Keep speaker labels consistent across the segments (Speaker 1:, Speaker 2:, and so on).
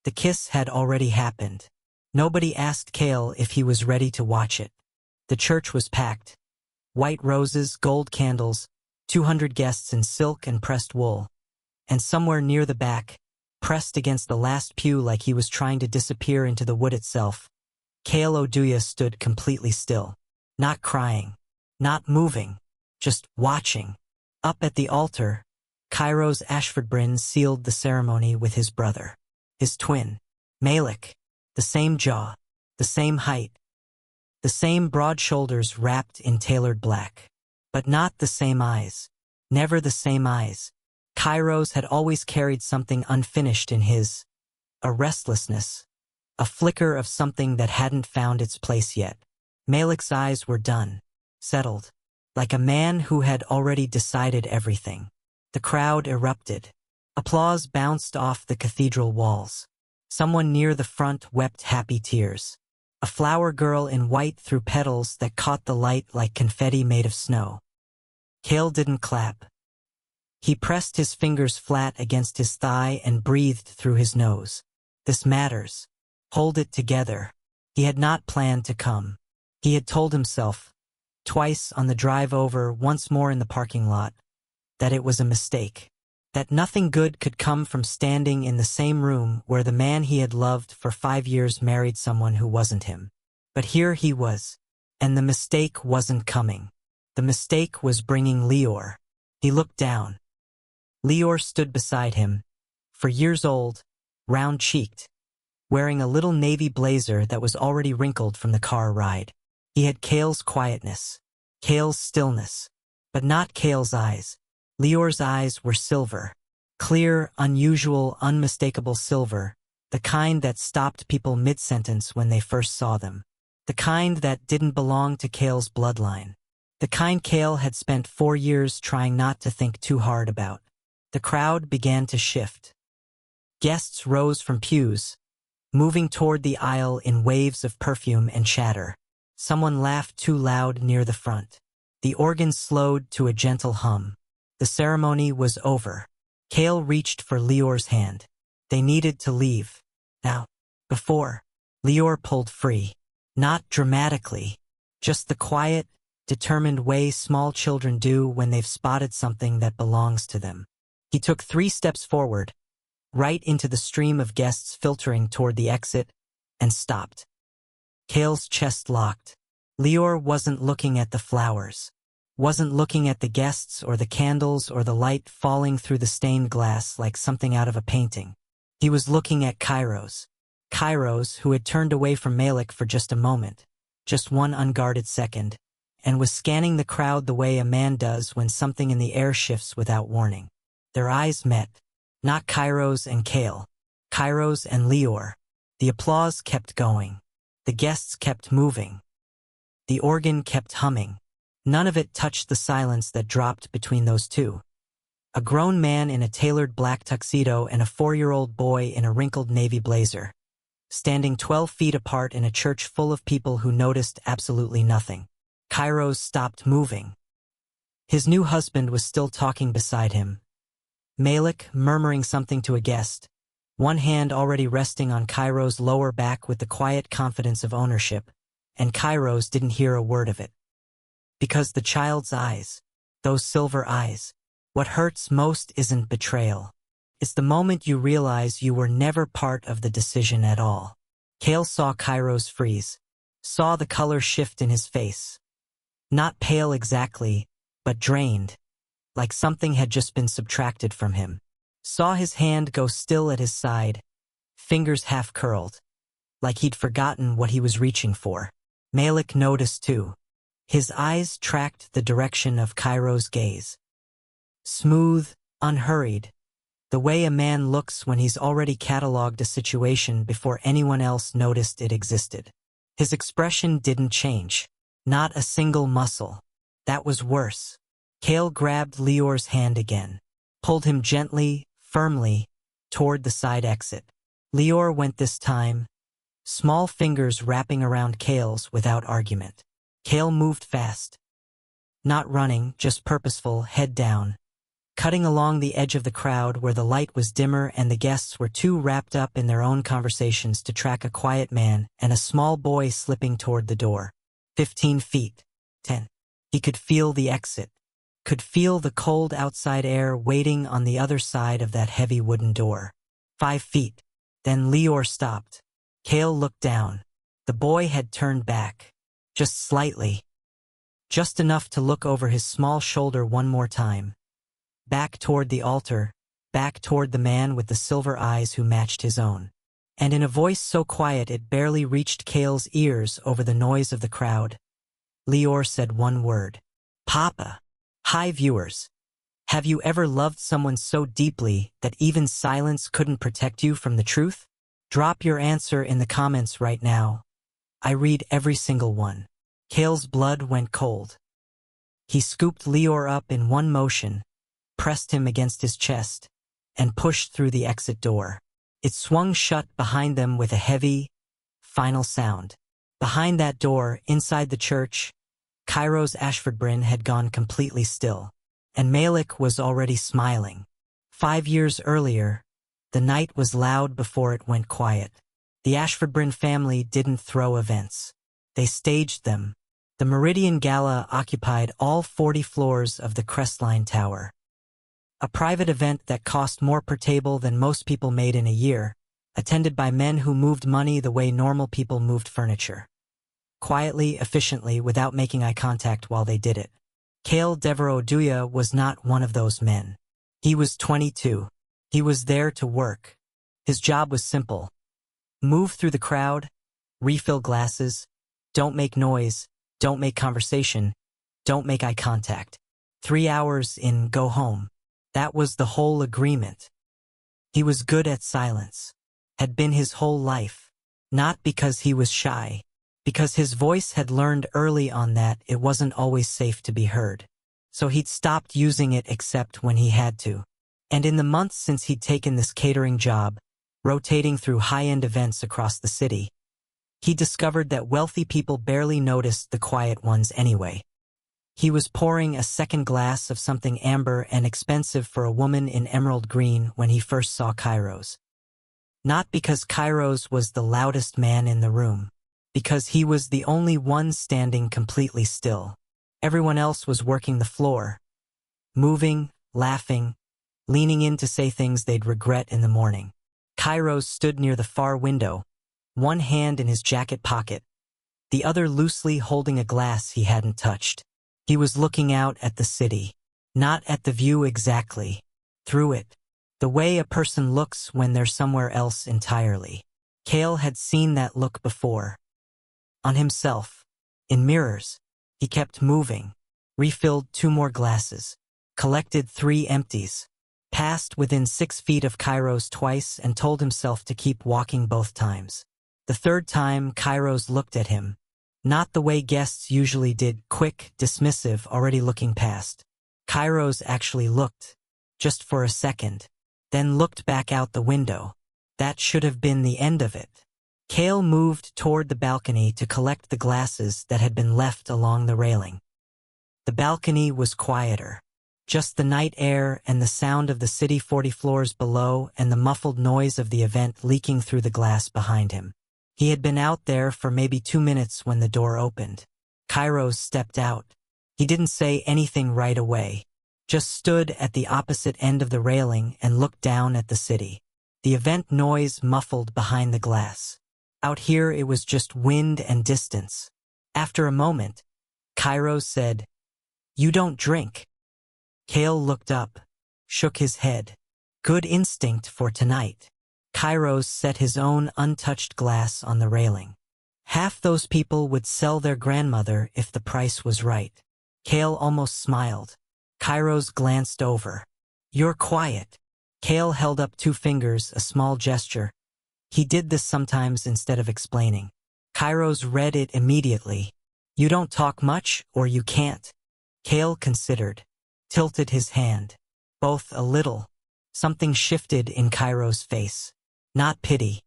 Speaker 1: The kiss had already happened. Nobody asked Kale if he was ready to watch it. The church was packed. White roses, gold candles, 200 guests in silk and pressed wool. And somewhere near the back, pressed against the last pew like he was trying to disappear into the wood itself, Kale Oduya stood completely still. Not crying. Not moving. Just watching. Up at the altar, Kairos Ashfordbryn sealed the ceremony with his brother. His twin, Malik. The same jaw. The same height. The same broad shoulders wrapped in tailored black. But not the same eyes. Never the same eyes. Kairos had always carried something unfinished in his. A restlessness. A flicker of something that hadn't found its place yet. Malik's eyes were done. Settled. Like a man who had already decided everything. The crowd erupted. Applause bounced off the cathedral walls. Someone near the front wept happy tears. A flower girl in white threw petals that caught the light like confetti made of snow. Kale didn't clap. He pressed his fingers flat against his thigh and breathed through his nose. This matters. Hold it together. He had not planned to come. He had told himself, twice on the drive over, once more in the parking lot, that it was a mistake. That nothing good could come from standing in the same room where the man he had loved for 5 years married someone who wasn't him. But here he was. And the mistake wasn't coming. The mistake was bringing Leor. He looked down. Leor stood beside him, for years old, round-cheeked, wearing a little navy blazer that was already wrinkled from the car ride. He had Kale's quietness, Kale's stillness, but not Kale's eyes. Leor's eyes were silver. Clear, unusual, unmistakable silver, the kind that stopped people mid-sentence when they first saw them. The kind that didn't belong to Kale's bloodline. The kind Kale had spent 4 years trying not to think too hard about. The crowd began to shift. Guests rose from pews, moving toward the aisle in waves of perfume and chatter. Someone laughed too loud near the front. The organ slowed to a gentle hum. The ceremony was over. Kale reached for Leor's hand. They needed to leave. Now. Before. Leor pulled free. Not dramatically. Just the quiet, determined way small children do when they've spotted something that belongs to them. He took 3 steps forward, right into the stream of guests filtering toward the exit, and stopped. Kale's chest locked. Leor wasn't looking at the flowers. Wasn't looking at the guests or the candles or the light falling through the stained glass like something out of a painting. He was looking at Kairos. Kairos, who had turned away from Malik for just a moment, just one unguarded second, and was scanning the crowd the way a man does when something in the air shifts without warning. Their eyes met. Not Kairos and Kale. Kairos and Leor. The applause kept going. The guests kept moving. The organ kept humming. None of it touched the silence that dropped between those two. A grown man in a tailored black tuxedo and a 4-year-old boy in a wrinkled navy blazer, standing 12 feet apart in a church full of people who noticed absolutely nothing. Kairos stopped moving. His new husband was still talking beside him. Malik murmuring something to a guest, one hand already resting on Kairos' lower back with the quiet confidence of ownership, and Kairos didn't hear a word of it. Because the child's eyes, those silver eyes, what hurts most isn't betrayal. It's the moment you realize you were never part of the decision at all. Kale saw Kairos freeze, saw the color shift in his face. Not pale exactly, but drained, like something had just been subtracted from him. Saw his hand go still at his side, fingers half curled, like he'd forgotten what he was reaching for. Malik noticed too. His eyes tracked the direction of Kairos' gaze. Smooth, unhurried, the way a man looks when he's already cataloged a situation before anyone else noticed it existed. His expression didn't change. Not a single muscle. That was worse. Kale grabbed Leor's hand again, pulled him gently, firmly, toward the side exit. Leor went this time, small fingers wrapping around Kale's without argument. Kale moved fast. Not running, just purposeful, head down. cutting along the edge of the crowd where the light was dimmer and the guests were too wrapped up in their own conversations to track a quiet man and a small boy slipping toward the door. 15 feet. 10. He could feel the exit. Could feel the cold outside air waiting on the other side of that heavy wooden door. 5 feet. Then Lior stopped. Kale looked down. The boy had turned back. Just slightly. Just enough to look over his small shoulder one more time. Back toward the altar, back toward the man with the silver eyes who matched his own. And in a voice so quiet it barely reached Kale's ears over the noise of the crowd, Lior said one word. Papa. Hi viewers. Have you ever loved someone so deeply that even silence couldn't protect you from the truth? Drop your answer in the comments right now. I read every single one. Kale's blood went cold. He scooped Lior up in one motion, pressed him against his chest, and pushed through the exit door. It swung shut behind them with a heavy, final sound. Behind that door, inside the church, Cairo's Ashfordbryn had gone completely still, and Malik was already smiling. 5 years earlier, the night was loud before it went quiet. The Ashfordbryn family didn't throw events. They staged them. The Meridian Gala occupied all 40 floors of the Crestline Tower. A private event that cost more per table than most people made in a year, attended by men who moved money the way normal people moved furniture. Quietly, efficiently, without making eye contact while they did it. Kale Devereaux-Douya was not one of those men. He was 22. He was there to work. His job was simple. Move through the crowd, refill glasses, don't make noise, don't make conversation, don't make eye contact. 3 hours in, go home. That was the whole agreement. He was good at silence. Had been his whole life. Not because he was shy. Because his voice had learned early on that it wasn't always safe to be heard. So he'd stopped using it except when he had to. And in the months since he'd taken this catering job, rotating through high-end events across the city, he discovered that wealthy people barely noticed the quiet ones anyway. He was pouring a second glass of something amber and expensive for a woman in emerald green when he first saw Cairo's. Not because Cairo's was the loudest man in the room. Because he was the only one standing completely still. Everyone else was working the floor. Moving, laughing, leaning in to say things they'd regret in the morning. Cairo's stood near the far window, one hand in his jacket pocket, the other loosely holding a glass he hadn't touched. He was looking out at the city. Not at the view exactly. Through it. The way a person looks when they're somewhere else entirely. Kale had seen that look before. On himself. In mirrors. He kept moving. Refilled 2 more glasses. Collected 3 empties. Passed within 6 feet of Cairo's twice and told himself to keep walking both times. The third time, Cairo's looked at him. Not the way guests usually did, quick, dismissive, already looking past. Cairo's actually looked. Just for a second. Then looked back out the window. That should have been the end of it. Kale moved toward the balcony to collect the glasses that had been left along the railing. The balcony was quieter. Just the night air and the sound of the city 40 floors below and the muffled noise of the event leaking through the glass behind him. He had been out there for maybe 2 minutes when the door opened. Cairo's stepped out. He didn't say anything right away. Just stood at the opposite end of the railing and looked down at the city. The event noise muffled behind the glass. Out here it was just wind and distance. After a moment, Cairo's said, "You don't drink." Kale looked up, shook his head. Good instinct for tonight. Cairo's set his own untouched glass on the railing. Half those people would sell their grandmother if the price was right. Kale almost smiled. Cairo's glanced over. "You're quiet." Kale held up 2 fingers, a small gesture. He did this sometimes instead of explaining. Cairo's read it immediately. "You don't talk much, or you can't." Kale considered. Tilted his hand. Both a little. Something shifted in Cairo's face. Not pity.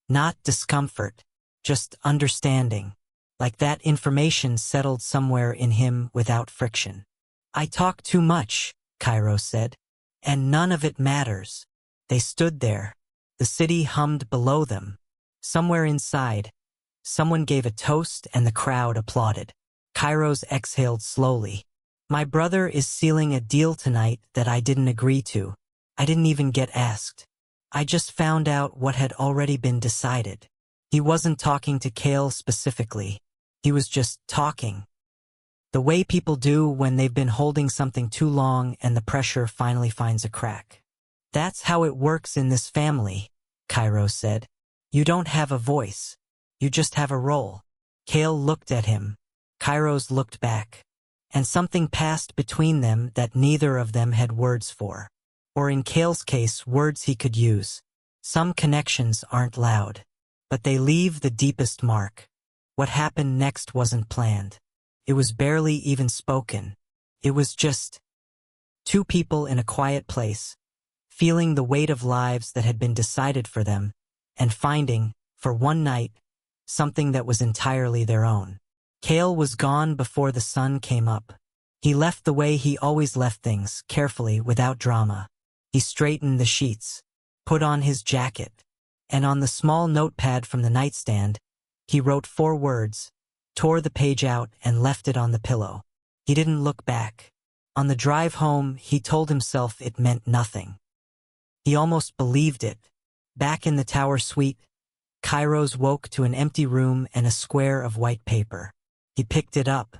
Speaker 1: Not discomfort. Just understanding. Like that information settled somewhere in him without friction. "I talk too much," Kairos said. And none of it matters. They stood there. The city hummed below them. Somewhere inside, someone gave a toast and the crowd applauded. Kairos exhaled slowly. My brother is sealing a deal tonight that I didn't agree to. I didn't even get asked. I just found out what had already been decided. He wasn't talking to Kale specifically. He was just talking. The way people do when they've been holding something too long and the pressure finally finds a crack. That's how it works in this family, Kairos said. You don't have a voice. You just have a role. Kale looked at him. Kairos looked back. And something passed between them that neither of them had words for. Or in Kale's case, words he could use. Some connections aren't loud, but they leave the deepest mark. What happened next wasn't planned. It was barely even spoken. It was just two people in a quiet place, feeling the weight of lives that had been decided for them, and finding, for one night, something that was entirely their own. Kale was gone before the sun came up. He left the way he always left things, carefully, without drama. He straightened the sheets, put on his jacket, and on the small notepad from the nightstand, he wrote 4 words, tore the page out and left it on the pillow. He didn't look back. On the drive home, he told himself it meant nothing. He almost believed it. Back in the tower suite, Kairos woke to an empty room and a square of white paper. He picked it up,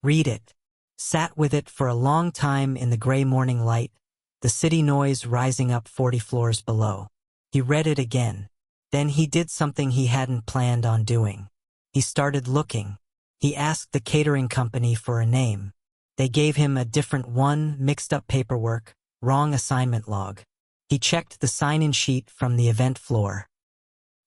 Speaker 1: read it, sat with it for a long time in the gray morning light, the city noise rising up 40 floors below. He read it again. Then he did something he hadn't planned on doing. He started looking. He asked the catering company for a name. They gave him a different one, mixed up paperwork, wrong assignment log. He checked the sign-in sheet from the event floor.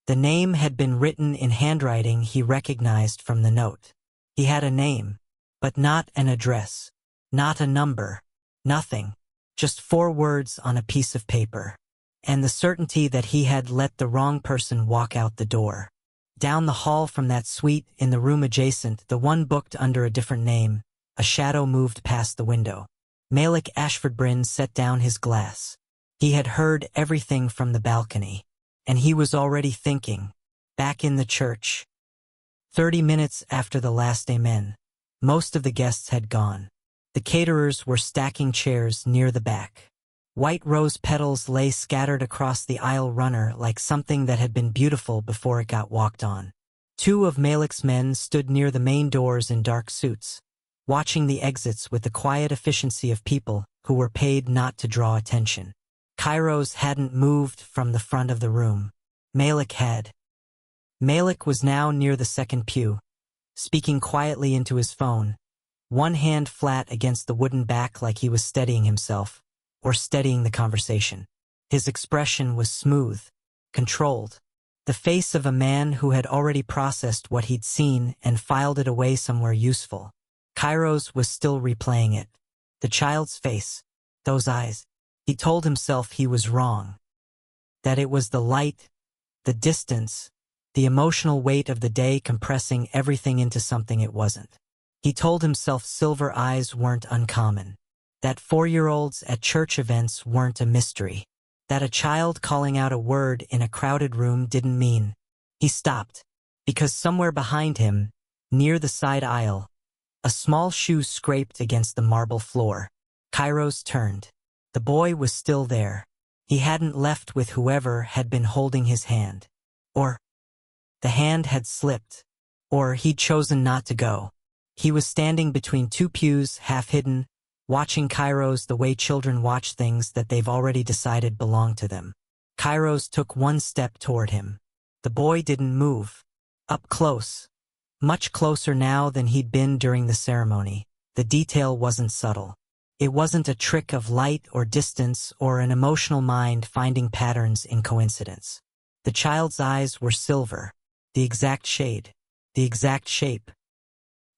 Speaker 1: The name had been written in handwriting he recognized from the note. He had a name, but not an address, not a number, nothing, just 4 words on a piece of paper, and the certainty that he had let the wrong person walk out the door. Down the hall from that suite, in the room adjacent, the one booked under a different name, a shadow moved past the window. Malik Ashfordbryn set down his glass. He had heard everything from the balcony, and he was already thinking, back in the church. 30 minutes after the last amen, most of the guests had gone. The caterers were stacking chairs near the back. White rose petals lay scattered across the aisle runner like something that had been beautiful before it got walked on. 2 of Malik's men stood near the main doors in dark suits, watching the exits with the quiet efficiency of people who were paid not to draw attention. Kairos hadn't moved from the front of the room. Malik had. Malik was now near the second pew, speaking quietly into his phone, one hand flat against the wooden back like he was steadying himself, or steadying the conversation. His expression was smooth, controlled, the face of a man who had already processed what he'd seen and filed it away somewhere useful. Kairos was still replaying it. The child's face, those eyes. He told himself he was wrong, that it was the light, the distance, the emotional weight of the day compressing everything into something it wasn't. He told himself silver eyes weren't uncommon, that 4-year-olds at church events weren't a mystery, that a child calling out a word in a crowded room didn't mean. He stopped, because somewhere behind him, near the side aisle, a small shoe scraped against the marble floor. Kairos turned. The boy was still there. He hadn't left with whoever had been holding his hand. Or the hand had slipped. Or he'd chosen not to go. He was standing between 2 pews, half hidden, watching Kairos the way children watch things that they've already decided belong to them. Kairos took 1 step toward him. The boy didn't move. Up close. Much closer now than he'd been during the ceremony. The detail wasn't subtle. It wasn't a trick of light or distance or an emotional mind finding patterns in coincidence. The child's eyes were silver, the exact shade, the exact shape.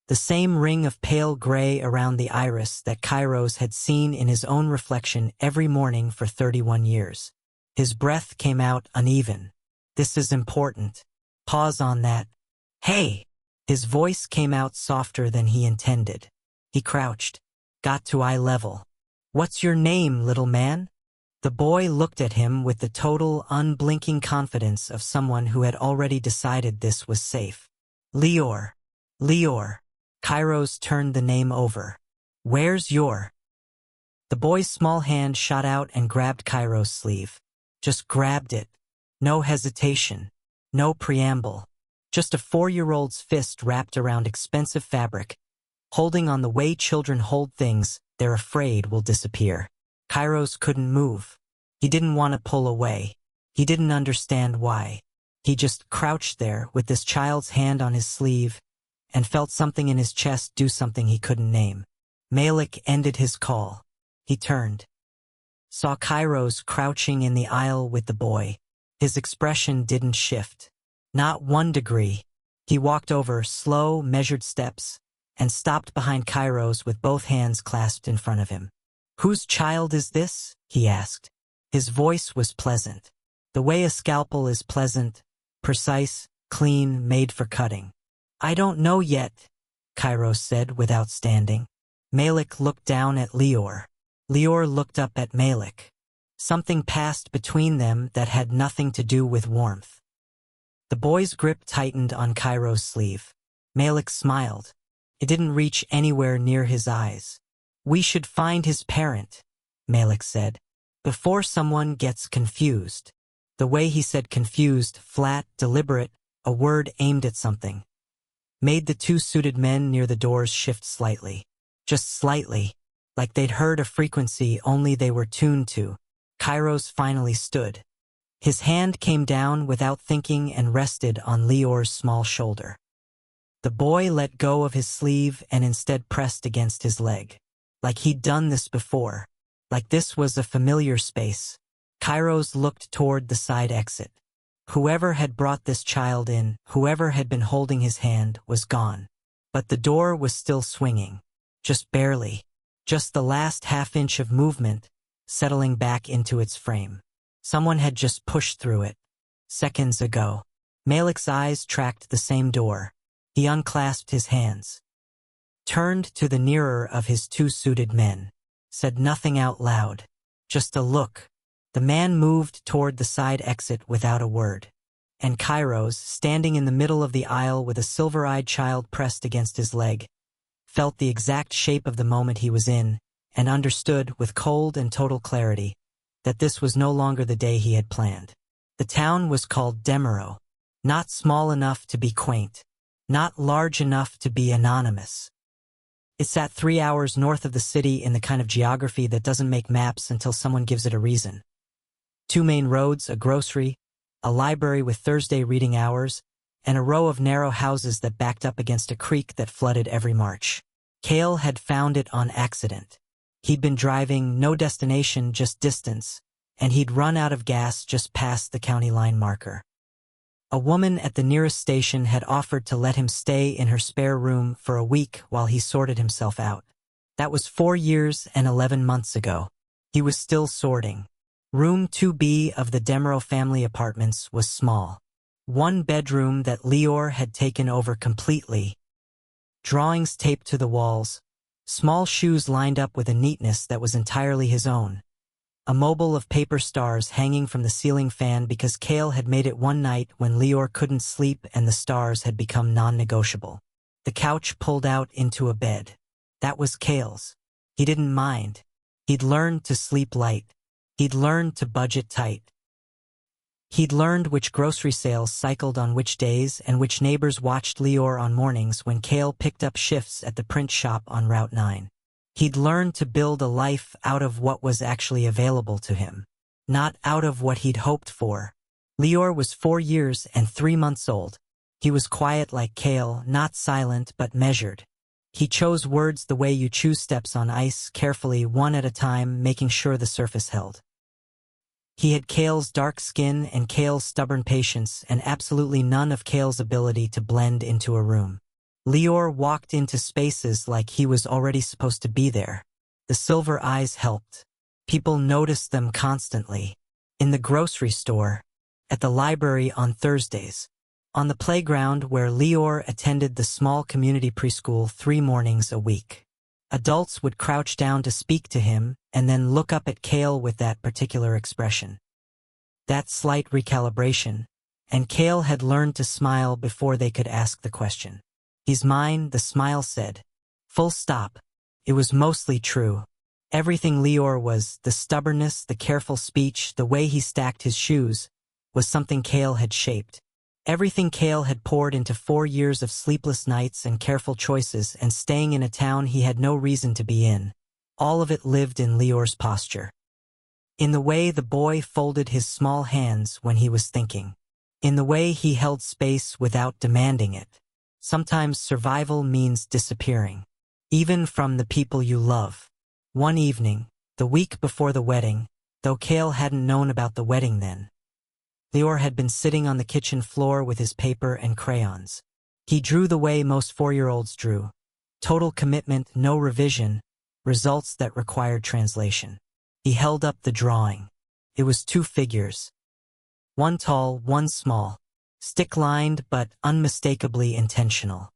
Speaker 1: The same ring of pale gray around the iris that Kairos had seen in his own reflection every morning for 31 years. His breath came out uneven. This is important. Pause on that. Hey! His voice came out softer than he intended. He crouched, got to eye level. "What's your name, little man?" The boy looked at him with the total, unblinking confidence of someone who had already decided this was safe. "Lior. Lior." Kairos turned the name over. "Where's your—" The boy's small hand shot out and grabbed Kairos' sleeve. Just grabbed it. No hesitation. No preamble. Just a 4-year-old's fist wrapped around expensive fabric, holding on the way children hold things they're afraid will disappear. Kairos couldn't move. He didn't want to pull away. He didn't understand why. He just crouched there with this child's hand on his sleeve and felt something in his chest do something he couldn't name. Malik ended his call. He turned. Saw Kairos crouching in the aisle with the boy. His expression didn't shift. Not 1 degree. He walked over slow, measured steps and stopped behind Kairos with both hands clasped in front of him. "Whose child is this?" he asked. His voice was pleasant. The way a scalpel is pleasant, precise, clean, made for cutting. "I don't know yet," Kairos said without standing. Malik looked down at Lior. Lior looked up at Malik. Something passed between them that had nothing to do with warmth. The boy's grip tightened on Kairos' sleeve. Malik smiled. It didn't reach anywhere near his eyes. "We should find his parent," Malik said, "before someone gets confused." The way he said confused, flat, deliberate, a word aimed at something, made the 2 suited men near the doors shift slightly. Just slightly, like they'd heard a frequency only they were tuned to. Kairos finally stood. His hand came down without thinking and rested on Lior's small shoulder. The boy let go of his sleeve and instead pressed against his leg. Like he'd done this before. Like this was a familiar space. Kairos looked toward the side exit. Whoever had brought this child in, whoever had been holding his hand, was gone. But the door was still swinging. Just barely. Just the last half-inch of movement, settling back into its frame. Someone had just pushed through it. Seconds ago. Malik's eyes tracked the same door. He unclasped his hands. Turned to the nearer of his 2 suited men. Said nothing out loud. Just a look. The man moved toward the side exit without a word. And Kairos, standing in the middle of the aisle with a silver-eyed child pressed against his leg, felt the exact shape of the moment he was in, and understood with cold and total clarity that this was no longer the day he had planned. The town was called Demero, not small enough to be quaint, not large enough to be anonymous. It sat 3 hours north of the city in the kind of geography that doesn't make maps until someone gives it a reason. 2 main roads, a grocery, a library with Thursday reading hours, and a row of narrow houses that backed up against a creek that flooded every March. Kale had found it on accident. He'd been driving, no destination, just distance, and he'd run out of gas just past the county line marker. A woman at the nearest station had offered to let him stay in her spare room for a week while he sorted himself out. That was 4 years and 11 months ago. He was still sorting. Room 2B of the Demero family apartments was small. 1 bedroom that Lior had taken over completely. Drawings taped to the walls. Small shoes lined up with a neatness that was entirely his own. A mobile of paper stars hanging from the ceiling fan because Kale had made it one night when Lior couldn't sleep and the stars had become non-negotiable. The couch pulled out into a bed. That was Kale's. He didn't mind. He'd learned to sleep light. He'd learned to budget tight. He'd learned which grocery sales cycled on which days and which neighbors watched Lior on mornings when Kale picked up shifts at the print shop on Route 9. He'd learned to build a life out of what was actually available to him, not out of what he'd hoped for. Lior was 4 years and 3 months old. He was quiet like Kale, not silent but measured. He chose words the way you choose steps on ice, carefully, one at a time, making sure the surface held. He had Kale's dark skin and Kale's stubborn patience and absolutely none of Kale's ability to blend into a room. Lior walked into spaces like he was already supposed to be there. The silver eyes helped. People noticed them constantly. In the grocery store, at the library on Thursdays, on the playground where Lior attended the small community preschool 3 mornings a week. Adults would crouch down to speak to him and then look up at Kale with that particular expression. That slight recalibration, and Kale had learned to smile before they could ask the question. "He's mine," the smile said. Full stop. It was mostly true. Everything Lior was, the stubbornness, the careful speech, the way he stacked his shoes, was something Kale had shaped. Everything Kale had poured into 4 years of sleepless nights and careful choices and staying in a town he had no reason to be in. All of it lived in Lior's posture. In the way the boy folded his small hands when he was thinking. In the way he held space without demanding it. Sometimes survival means disappearing. Even from the people you love. One evening, the week before the wedding, though Kale hadn't known about the wedding then, Lior had been sitting on the kitchen floor with his paper and crayons. He drew the way most 4-year-olds drew. Total commitment, no revision, results that required translation. He held up the drawing. It was 2 figures. One tall, one small. Stick-lined but unmistakably intentional.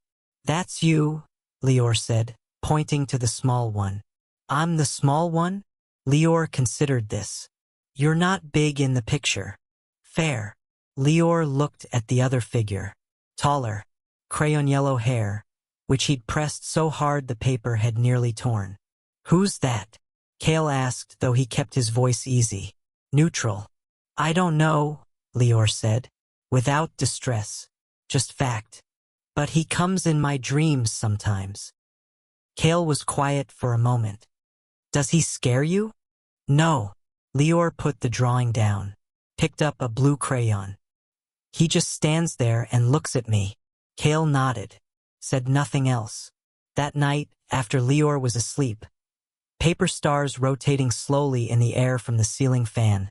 Speaker 1: "That's you," Lior said, pointing to the small one. "I'm the small one?" Lior considered this. "You're not big in the picture." "Fair." Lior looked at the other figure. Taller, crayon yellow hair, which he'd pressed so hard the paper had nearly torn. "Who's that?" Kale asked, though he kept his voice easy. Neutral. "I don't know," Lior said, without distress. "Just fact. But he comes in my dreams sometimes." Kale was quiet for a moment. "Does he scare you?" "No." Lior put the drawing down. Picked up a blue crayon. "He just stands there and looks at me." Kale nodded. Said nothing else. That night, after Lior was asleep, paper stars rotating slowly in the air from the ceiling fan,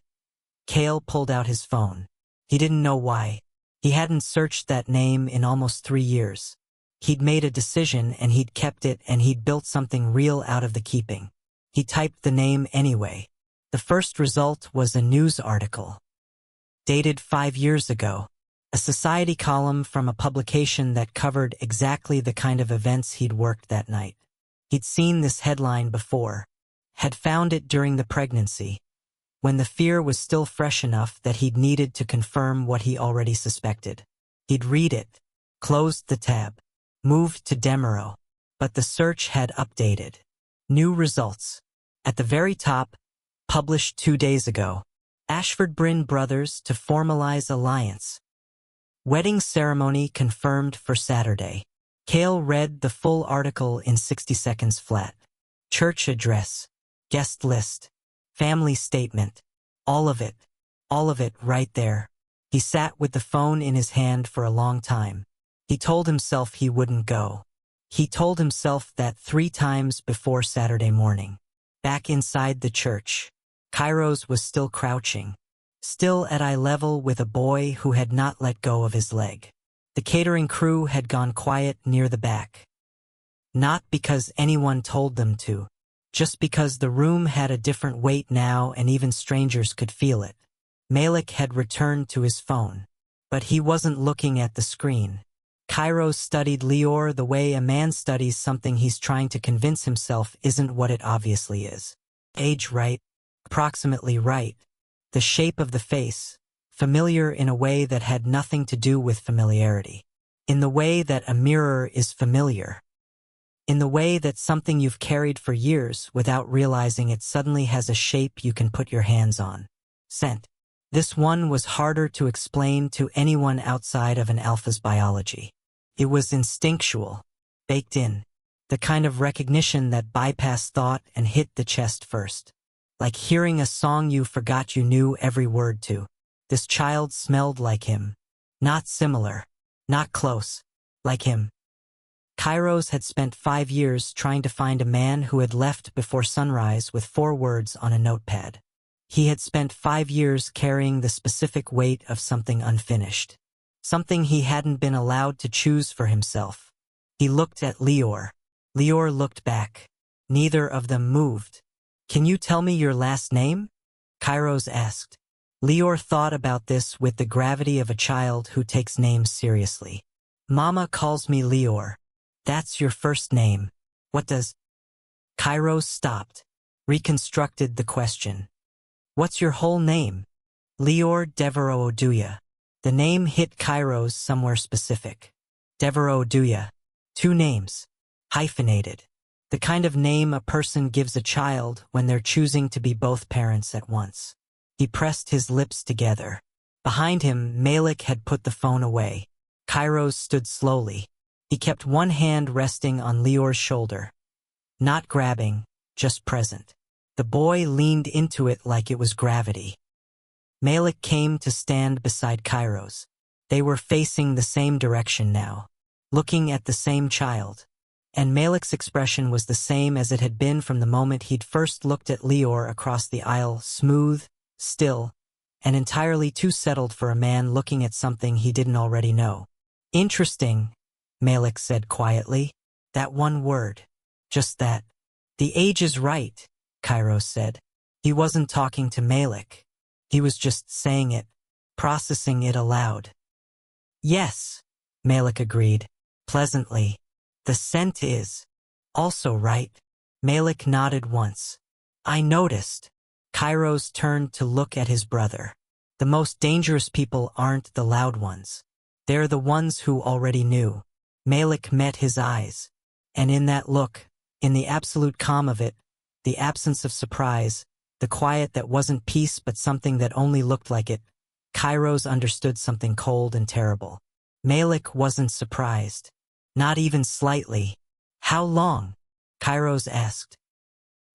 Speaker 1: Kale pulled out his phone. He didn't know why. He hadn't searched that name in almost 3 years. He'd made a decision and he'd kept it and he'd built something real out of the keeping. He typed the name anyway. The first result was a news article. Dated 5 years ago. A society column from a publication that covered exactly the kind of events he'd worked that night. He'd seen this headline before. Had found it during the pregnancy, when the fear was still fresh enough that he'd needed to confirm what he already suspected. He'd read it, closed the tab, moved to Demero, but the search had updated. New results. At the very top, published 2 days ago. Ashford Bryn Brothers to formalize alliance. Wedding ceremony confirmed for Saturday. Kale read the full article in 60 seconds flat. Church address, guest list, family statement, all of it right there. He sat with the phone in his hand for a long time. He told himself he wouldn't go. He told himself that 3 times before Saturday morning. Back inside the church, Kairos was still crouching, still at eye level with a boy who had not let go of his leg. The catering crew had gone quiet near the back. Not because anyone told them to, just because the room had a different weight now and even strangers could feel it. Malik had returned to his phone, but he wasn't looking at the screen. Kairos studied Lior the way a man studies something he's trying to convince himself isn't what it obviously is. Age right, approximately right. The shape of the face, familiar in a way that had nothing to do with familiarity. In the way that a mirror is familiar. In the way that something you've carried for years without realizing it suddenly has a shape you can put your hands on. Scent. This one was harder to explain to anyone outside of an alpha's biology. It was instinctual, baked in, the kind of recognition that bypassed thought and hit the chest first. Like hearing a song you forgot you knew every word to. This child smelled like him. Not similar. Not close. Like him. Kairos had spent 5 years trying to find a man who had left before sunrise with 4 words on a notepad. He had spent 5 years carrying the specific weight of something unfinished. Something he hadn't been allowed to choose for himself. He looked at Lior. Lior looked back. Neither of them moved. "Can you tell me your last name?" Kairos asked. Lior thought about this with the gravity of a child who takes names seriously. "Mama calls me Lior." "That's your first name. What does Kairos stopped, reconstructed the question. What's your whole name? Lior Devereaux Oduya. The name hit Kairos somewhere specific. Devereaux Oduya. 2 names. Hyphenated. The kind of name a person gives a child when they're choosing to be both parents at once. He pressed his lips together. Behind him, Malik had put the phone away. Kairos stood slowly. He kept one hand resting on Lior's shoulder. Not grabbing, just present. The boy leaned into it like it was gravity. Malik came to stand beside Kairos. They were facing the same direction now, looking at the same child. And Malik's expression was the same as it had been from the moment he'd first looked at Lior across the aisle, smooth, still, and entirely too settled for a man looking at something he didn't already know. Interesting, Malik said quietly. That one word. Just that. The age is right, Kairos said. He wasn't talking to Malik. He was just saying it, processing it aloud. Yes, Malik agreed, pleasantly. The scent is also right. Malik nodded once. I noticed. Kairos turned to look at his brother. The most dangerous people aren't the loud ones. They're the ones who already knew. Malik met his eyes. And in that look, in the absolute calm of it, the absence of surprise, the quiet that wasn't peace but something that only looked like it, Kairos understood something cold and terrible. Malik wasn't surprised. Not even slightly. How long? Kairos asked.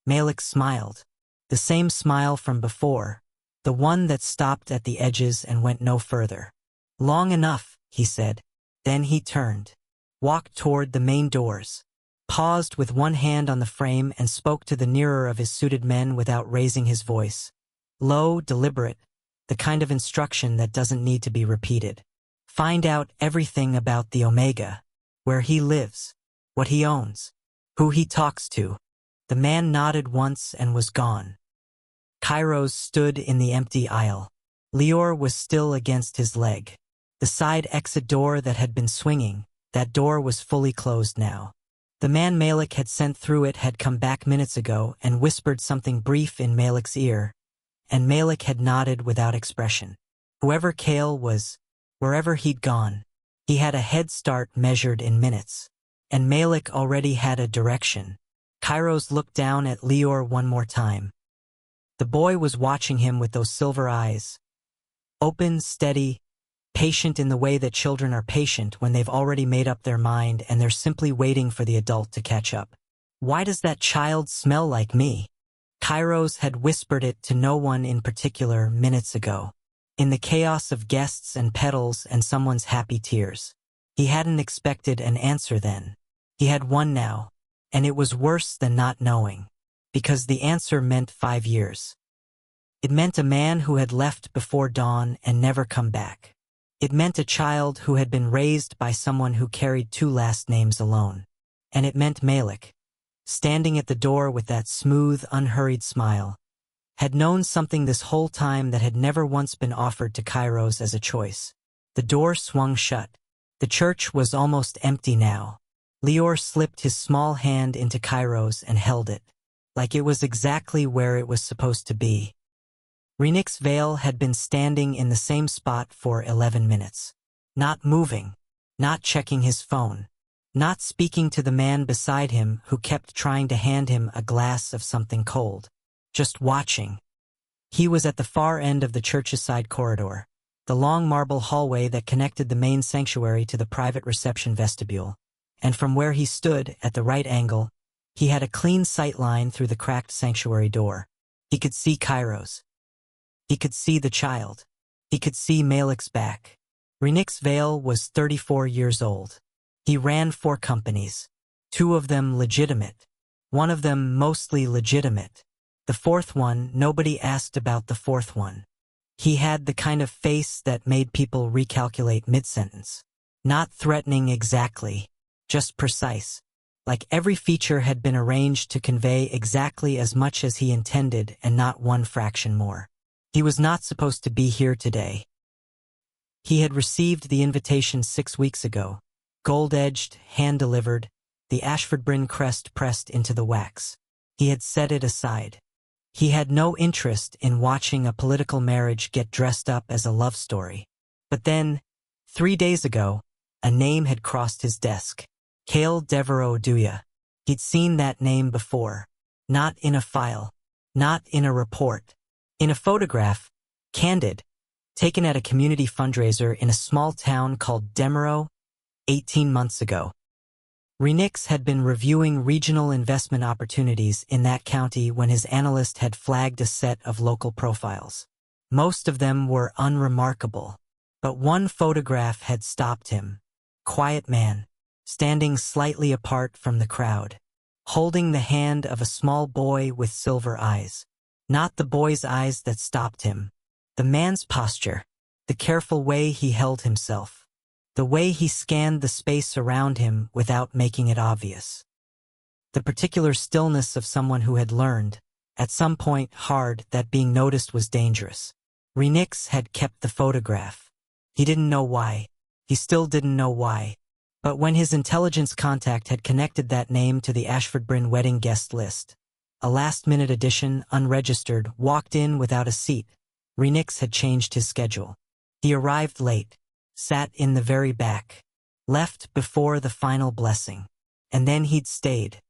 Speaker 1: Malik smiled. The same smile from before, the one that stopped at the edges and went no further. Long enough, he said. Then he turned, walked toward the main doors, paused with one hand on the frame and spoke to the nearer of his suited men without raising his voice. Low, deliberate, the kind of instruction that doesn't need to be repeated. Find out everything about the Omega, where he lives, what he owns, who he talks to. The man nodded once and was gone. Kairos stood in the empty aisle. Lior was still against his leg. The side exit door that had been swinging, that door was fully closed now. The man Malik had sent through it had come back minutes ago and whispered something brief in Malik's ear, and Malik had nodded without expression. Whoever Kale was, wherever he'd gone, he had a head start measured in minutes. And Malik already had a direction. Kairos looked down at Lior one more time. The boy was watching him with those silver eyes. Open, steady, patient in the way that children are patient when they've already made up their mind and they're simply waiting for the adult to catch up. Why does that child smell like me? Kairos had whispered it to no one in particular minutes ago. In the chaos of guests and petals and someone's happy tears. He hadn't expected an answer then. He had one now. And it was worse than not knowing, because the answer meant 5 years. It meant a man who had left before dawn and never come back. It meant a child who had been raised by someone who carried 2 last names alone. And it meant Malik, standing at the door with that smooth, unhurried smile, had known something this whole time that had never once been offered to Kairos as a choice. The door swung shut. The church was almost empty now. Lior slipped his small hand into Kairos and held it, like it was exactly where it was supposed to be. Renix Vale had been standing in the same spot for 11 minutes. Not moving, not checking his phone, not speaking to the man beside him who kept trying to hand him a glass of something cold. Just watching. He was at the far end of the church's side corridor, the long marble hallway that connected the main sanctuary to the private reception vestibule. And from where he stood, at the right angle, he had a clean sight line through the cracked sanctuary door. He could see Kairos. He could see the child. He could see Malik's back. Renix Vale was 34 years old. He ran 4 companies, 2 of them legitimate, 1 of them mostly legitimate. The 4th one, nobody asked about the 4th one. He had the kind of face that made people recalculate mid-sentence. Not threatening exactly. Just precise, like every feature had been arranged to convey exactly as much as he intended and not 1 fraction more. He was not supposed to be here today. He had received the invitation 6 weeks ago, gold-edged, hand-delivered, the Ashford Bryn crest pressed into the wax. He had set it aside. He had no interest in watching a political marriage get dressed up as a love story. But then, 3 days ago, a name had crossed his desk. Kale Devereaux Duya. He'd seen that name before. Not in a file. Not in a report. In a photograph, candid, taken at a community fundraiser in a small town called Demeraux, 18 months ago. Renix had been reviewing regional investment opportunities in that county when his analyst had flagged a set of local profiles. Most of them were unremarkable, but one photograph had stopped him. Quiet man, standing slightly apart from the crowd, holding the hand of a small boy with silver eyes. Not the boy's eyes that stopped him. The man's posture, the careful way he held himself, the way he scanned the space around him without making it obvious. The particular stillness of someone who had learned, at some point hard, that being noticed was dangerous. Renix had kept the photograph. He didn't know why. He still didn't know why. But when his intelligence contact had connected that name to the Ashford Bryn wedding guest list, a last-minute addition, unregistered, walked in without a seat. Renix had changed his schedule. He arrived late, sat in the very back, left before the final blessing, and then he'd stayed.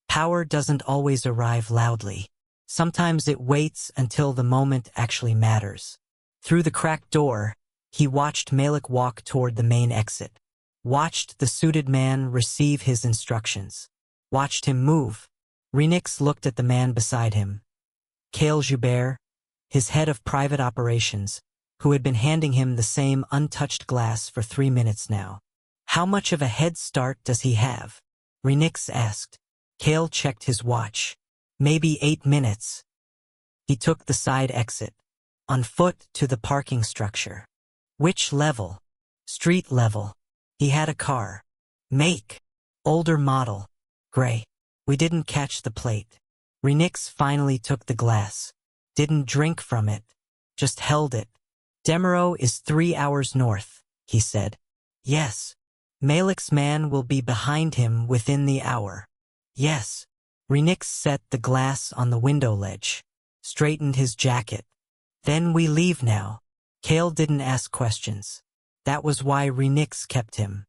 Speaker 1: Power doesn't always arrive loudly. Sometimes it waits until the moment actually matters. Through the cracked door, he watched Malik walk toward the main exit, watched the suited man receive his instructions, watched him move. Renix looked at the man beside him. Kale Joubert, his head of private operations, who had been handing him the same untouched glass for 3 minutes now. How much of a head start does he have? Renix asked. Kale checked his watch. Maybe 8 minutes. He took the side exit, on foot to the parking structure. Which level? Street level. He had a car. Make. Older model. Gray. We didn't catch the plate. Renix finally took the glass. Didn't drink from it. Just held it. Demeraux is 3 hours north, he said. Yes. Malik's man will be behind him within the hour. Yes. Renix set the glass on the window ledge, straightened his jacket. Then we leave now. Kale didn't ask questions. That was why Renix kept him.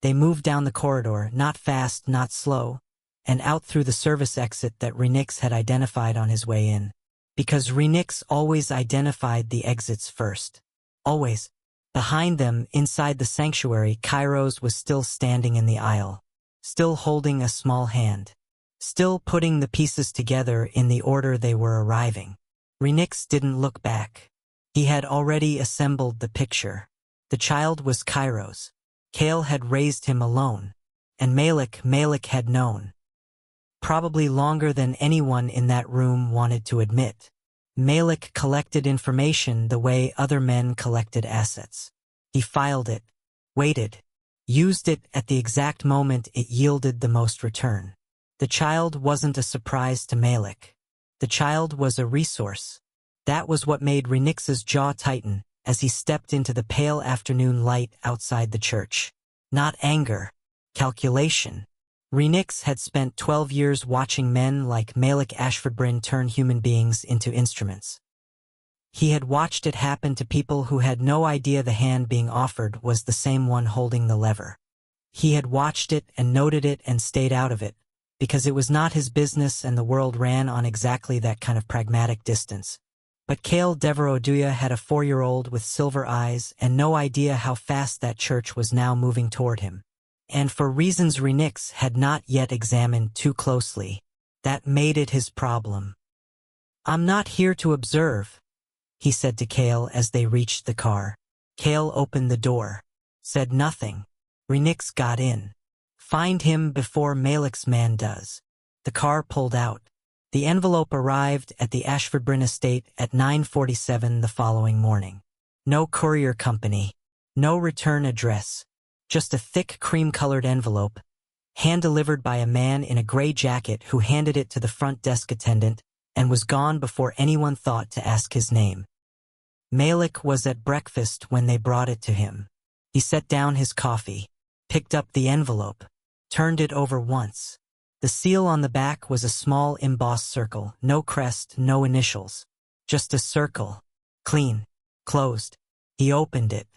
Speaker 1: They moved down the corridor, not fast, not slow, and out through the service exit that Renix had identified on his way in. Because Renix always identified the exits first. Always. Behind them, inside the sanctuary, Kairos was still standing in the aisle, still holding a small hand, still putting the pieces together in the order they were arriving. Renix didn't look back. He had already assembled the picture. The child was Kairos. Kale had raised him alone. And Malik had known. Probably longer than anyone in that room wanted to admit. Malik collected information the way other men collected assets. He filed it, waited, used it at the exact moment it yielded the most return. The child wasn't a surprise to Malik. The child was a resource. That was what made Renix's jaw tighten as he stepped into the pale afternoon light outside the church. Not anger, calculation. Renix had spent 12 years watching men like Malik Ashfordbryn turn human beings into instruments. He had watched it happen to people who had no idea the hand being offered was the same one holding the lever. He had watched it and noted it and stayed out of it, because it was not his business and the world ran on exactly that kind of pragmatic distance. But Kale Devereaux Duya had a 4-year-old with silver eyes and no idea how fast that church was now moving toward him. And for reasons Renix had not yet examined too closely, that made it his problem. "I'm not here to observe," he said to Kale as they reached the car. Kale opened the door, said nothing. Renix got in. "Find him before Malik's man does." The car pulled out. The envelope arrived at the Ashfordbryn estate at 9:47 the following morning. No courier company, no return address. Just a thick cream-colored envelope, hand-delivered by a man in a gray jacket who handed it to the front desk attendant and was gone before anyone thought to ask his name. Malik was at breakfast when they brought it to him. He set down his coffee, picked up the envelope, turned it over once. The The seal on the back was a small embossed circle, no crest, no initials. Just a circle. Clean. Closed. He opened it.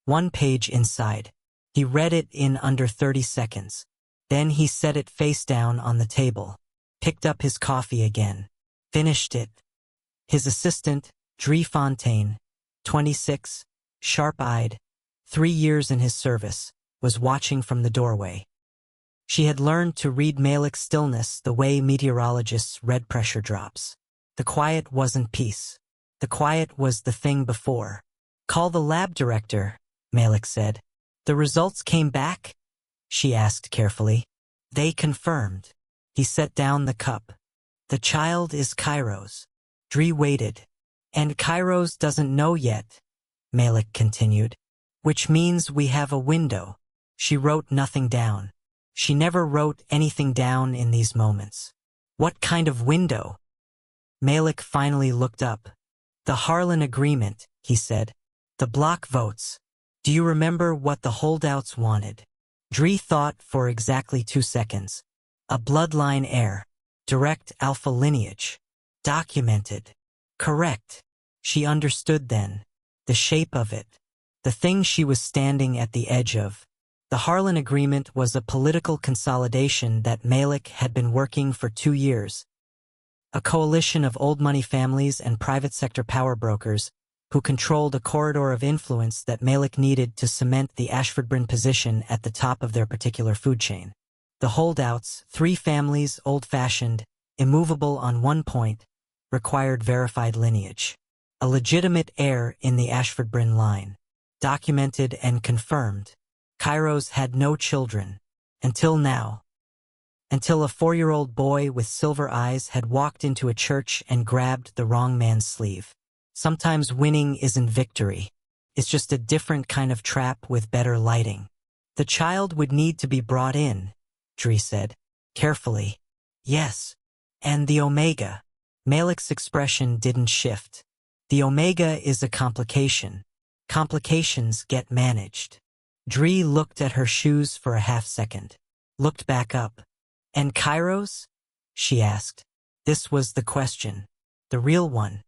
Speaker 1: One page inside. He read it in under 30 seconds. Then he set it face down on the table. Picked up his coffee again. Finished it. His assistant, Dre Fontaine, 26, sharp-eyed, 3 years in his service, was watching from the doorway. She had learned to read Malik's stillness the way meteorologists read pressure drops. The quiet wasn't peace. The quiet was the thing before. "Call the lab director," Malik said. "The results came back?" she asked carefully. "They confirmed." He set down the cup. "The child is Cairo's." Dre waited. "And Cairo's doesn't know yet," Malik continued. "Which means we have a window." She wrote nothing down. She never wrote anything down in these moments. "What kind of window?" Malik finally looked up. "The Harlan Agreement," he said. "The block votes. Do you remember what the holdouts wanted?" Dre thought for exactly 2 seconds. A bloodline heir. Direct alpha lineage. Documented. Correct. She understood then. The shape of it. The thing she was standing at the edge of. The Harlan Agreement was a political consolidation that Malik had been working for 2 years. A coalition of old money families and private sector power brokers who controlled a corridor of influence that Malik needed to cement the Ashford-Bryn position at the top of their particular food chain. The holdouts, 3 families, old-fashioned, immovable on one point, required verified lineage. A legitimate heir in the Ashford-Bryn line. Documented and confirmed. Cairo's had no children. Until now. Until a 4-year-old boy with silver eyes had walked into a church and grabbed the wrong man's sleeve. Sometimes winning isn't victory. It's just a different kind of trap with better lighting. "The child would need to be brought in," Dre said. Carefully. "Yes. And the Omega." Malik's expression didn't shift. "The Omega is a complication. Complications get managed." Dre looked at her shoes for a half-second. Looked back up. "And Cairo's?" she asked. This was the question. The real one.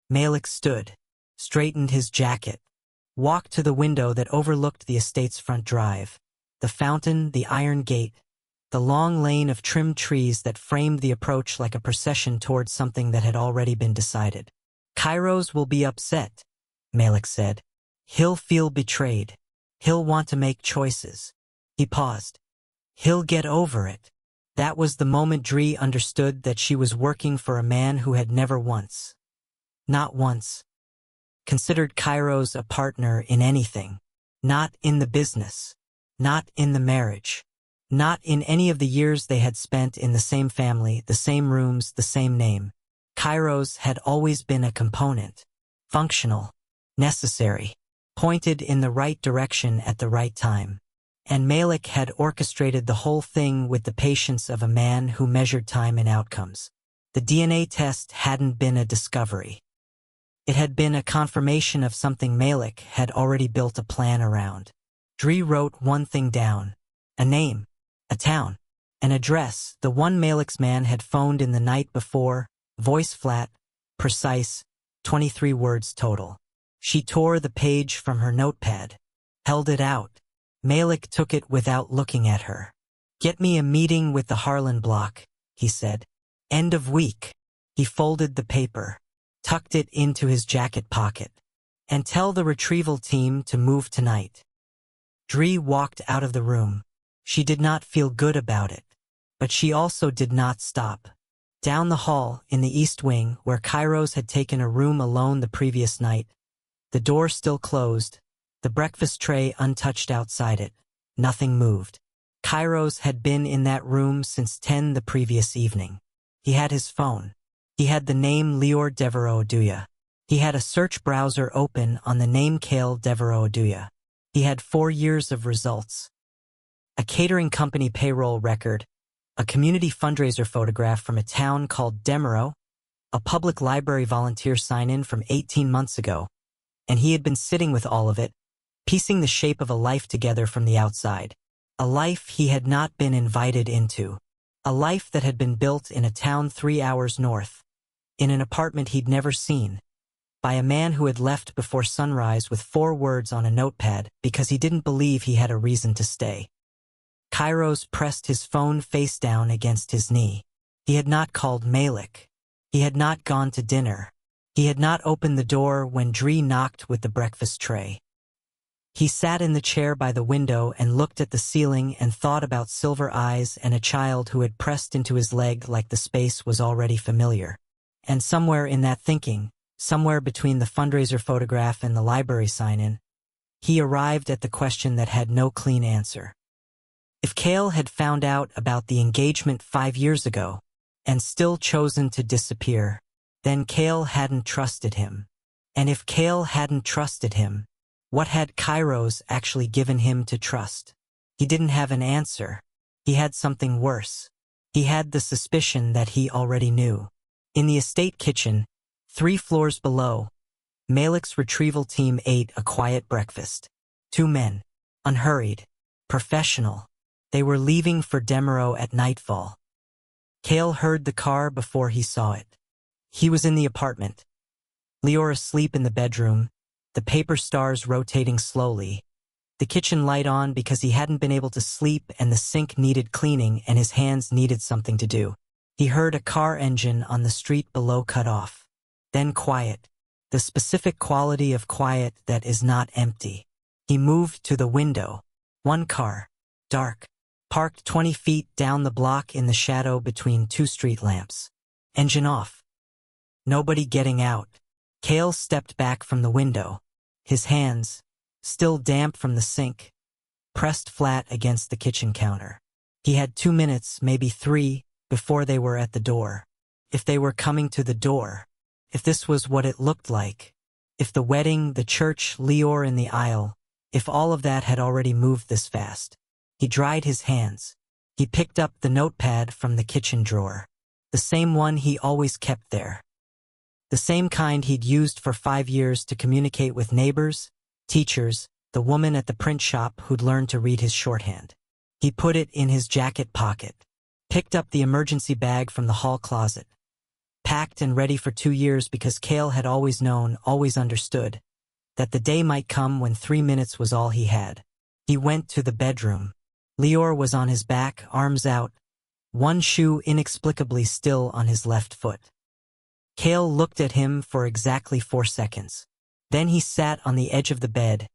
Speaker 1: Malik stood, straightened his jacket, walked to the window that overlooked the estate's front drive, the fountain, the iron gate, the long lane of trimmed trees that framed the approach like a procession towards something that had already been decided. "Cairo's will be upset," Malik said. "He'll feel betrayed. He'll want to make choices." He paused. "He'll get over it." That was the moment Dre understood that she was working for a man who had never once, not once, considered Cairo's a partner in anything. Not in the business. Not in the marriage. Not in any of the years they had spent in the same family, the same rooms, the same name. Cairo's had always been a component. Functional. Necessary. Pointed in the right direction at the right time. And Malik had orchestrated the whole thing with the patience of a man who measured time and outcomes. The DNA test hadn't been a discovery. It had been a confirmation of something Malik had already built a plan around. Dre wrote one thing down. A name. A town. An address, the one Malik's man had phoned in the night before, voice flat, precise, 23 words total. She tore the page from her notepad. Held it out. Malik took it without looking at her. "Get me a meeting with the Harlan block," he said. "End of week." He folded the paper, tucked it into his jacket pocket. "And tell the retrieval team to move tonight." Dre walked out of the room. She did not feel good about it. But she also did not stop. Down the hall, in the east wing, where Cairo's had taken a room alone the previous night, the door still closed, the breakfast tray untouched outside it. Nothing moved. Cairo's had been in that room since 10 the previous evening. He had his phone. He had the name Lior Devereux-Oduya. He had a search browser open on the name Kale Devereux-Oduya. He had 4 years of results. A catering company payroll record, a community fundraiser photograph from a town called Demereux, a public library volunteer sign-in from 18 months ago, and he had been sitting with all of it, piecing the shape of a life together from the outside. A life he had not been invited into. A life that had been built in a town 3 hours north, in an apartment he'd never seen, by a man who had left before sunrise with 4 words on a notepad because he didn't believe he had a reason to stay. Kairos pressed his phone face down against his knee. He had not called Malik. He had not gone to dinner. He had not opened the door when Dree knocked with the breakfast tray. He sat in the chair by the window and looked at the ceiling and thought about silver eyes and a child who had pressed into his leg like the space was already familiar. And somewhere in that thinking, somewhere between the fundraiser photograph and the library sign-in, he arrived at the question that had no clean answer. If Kale had found out about the engagement 5 years ago and still chosen to disappear, then Kale hadn't trusted him. And if Kale hadn't trusted him, what had Kairos actually given him to trust? He didn't have an answer. He had something worse. He had the suspicion that he already knew. In the estate kitchen, 3 floors below, Malik's retrieval team ate a quiet breakfast. 2 men, unhurried, professional. They were leaving for Demeraux at nightfall. Kale heard the car before he saw it. He was in the apartment. Lior asleep in the bedroom, the paper stars rotating slowly, the kitchen light on because he hadn't been able to sleep and the sink needed cleaning and his hands needed something to do. He heard a car engine on the street below cut off. Then quiet, the specific quality of quiet that is not empty. He moved to the window. 1 car, dark, parked 20 feet down the block in the shadow between 2 street lamps. Engine off. Nobody getting out. Kale stepped back from the window. His hands, still damp from the sink, pressed flat against the kitchen counter. He had 2 minutes, maybe 3, before they were at the door. If they were coming to the door, if this was what it looked like, if the wedding, the church, Lior in the aisle, if all of that had already moved this fast. He dried his hands. He picked up the notepad from the kitchen drawer. The same one he always kept there. The same kind he'd used for 5 years to communicate with neighbors, teachers, the woman at the print shop who'd learned to read his shorthand. He put it in his jacket pocket, picked up the emergency bag from the hall closet, packed and ready for 2 years because Kale had always known, always understood, that the day might come when 3 minutes was all he had. He went to the bedroom. Lior was on his back, arms out, 1 shoe inexplicably still on his left foot. Kale looked at him for exactly 4 seconds. Then he sat on the edge of the bed,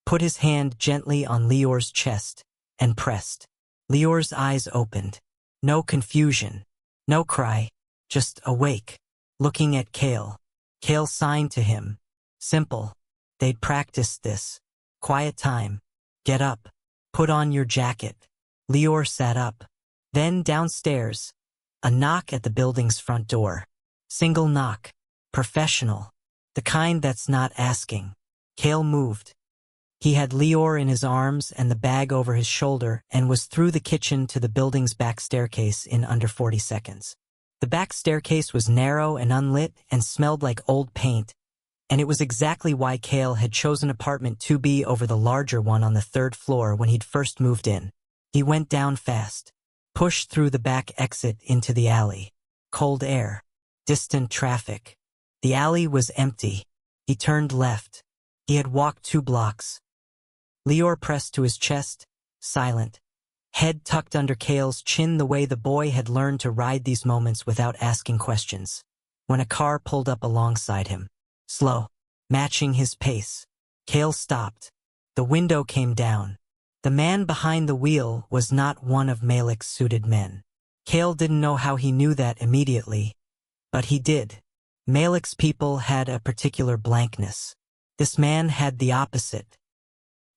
Speaker 1: put his hand gently on Lior's chest, and pressed. Lior's eyes opened. No confusion, no cry, just awake, looking at Kale. Kale signed to him. Simple. They'd practiced this. Quiet time. Get up. Put on your jacket. Lior sat up. Then downstairs. A knock at the building's front door. Single knock. Professional. The kind that's not asking. Kale moved. He had Lior in his arms and the bag over his shoulder and was through the kitchen to the building's back staircase in under 40 seconds. The back staircase was narrow and unlit and smelled like old paint, and it was exactly why Kale had chosen apartment 2B over the larger one on the 3rd floor when he'd first moved in. He went down fast, pushed through the back exit into the alley. Cold air. Distant traffic. The alley was empty. He turned left. He had walked 2 blocks. Lior pressed to his chest, silent, head tucked under Kale's chin the way the boy had learned to ride these moments without asking questions. When a car pulled up alongside him, slow, matching his pace, Kale stopped. The window came down. The man behind the wheel was not one of Malik's suited men. Kale didn't know how he knew that immediately, but he did. Malik's people had a particular blankness. This man had the opposite.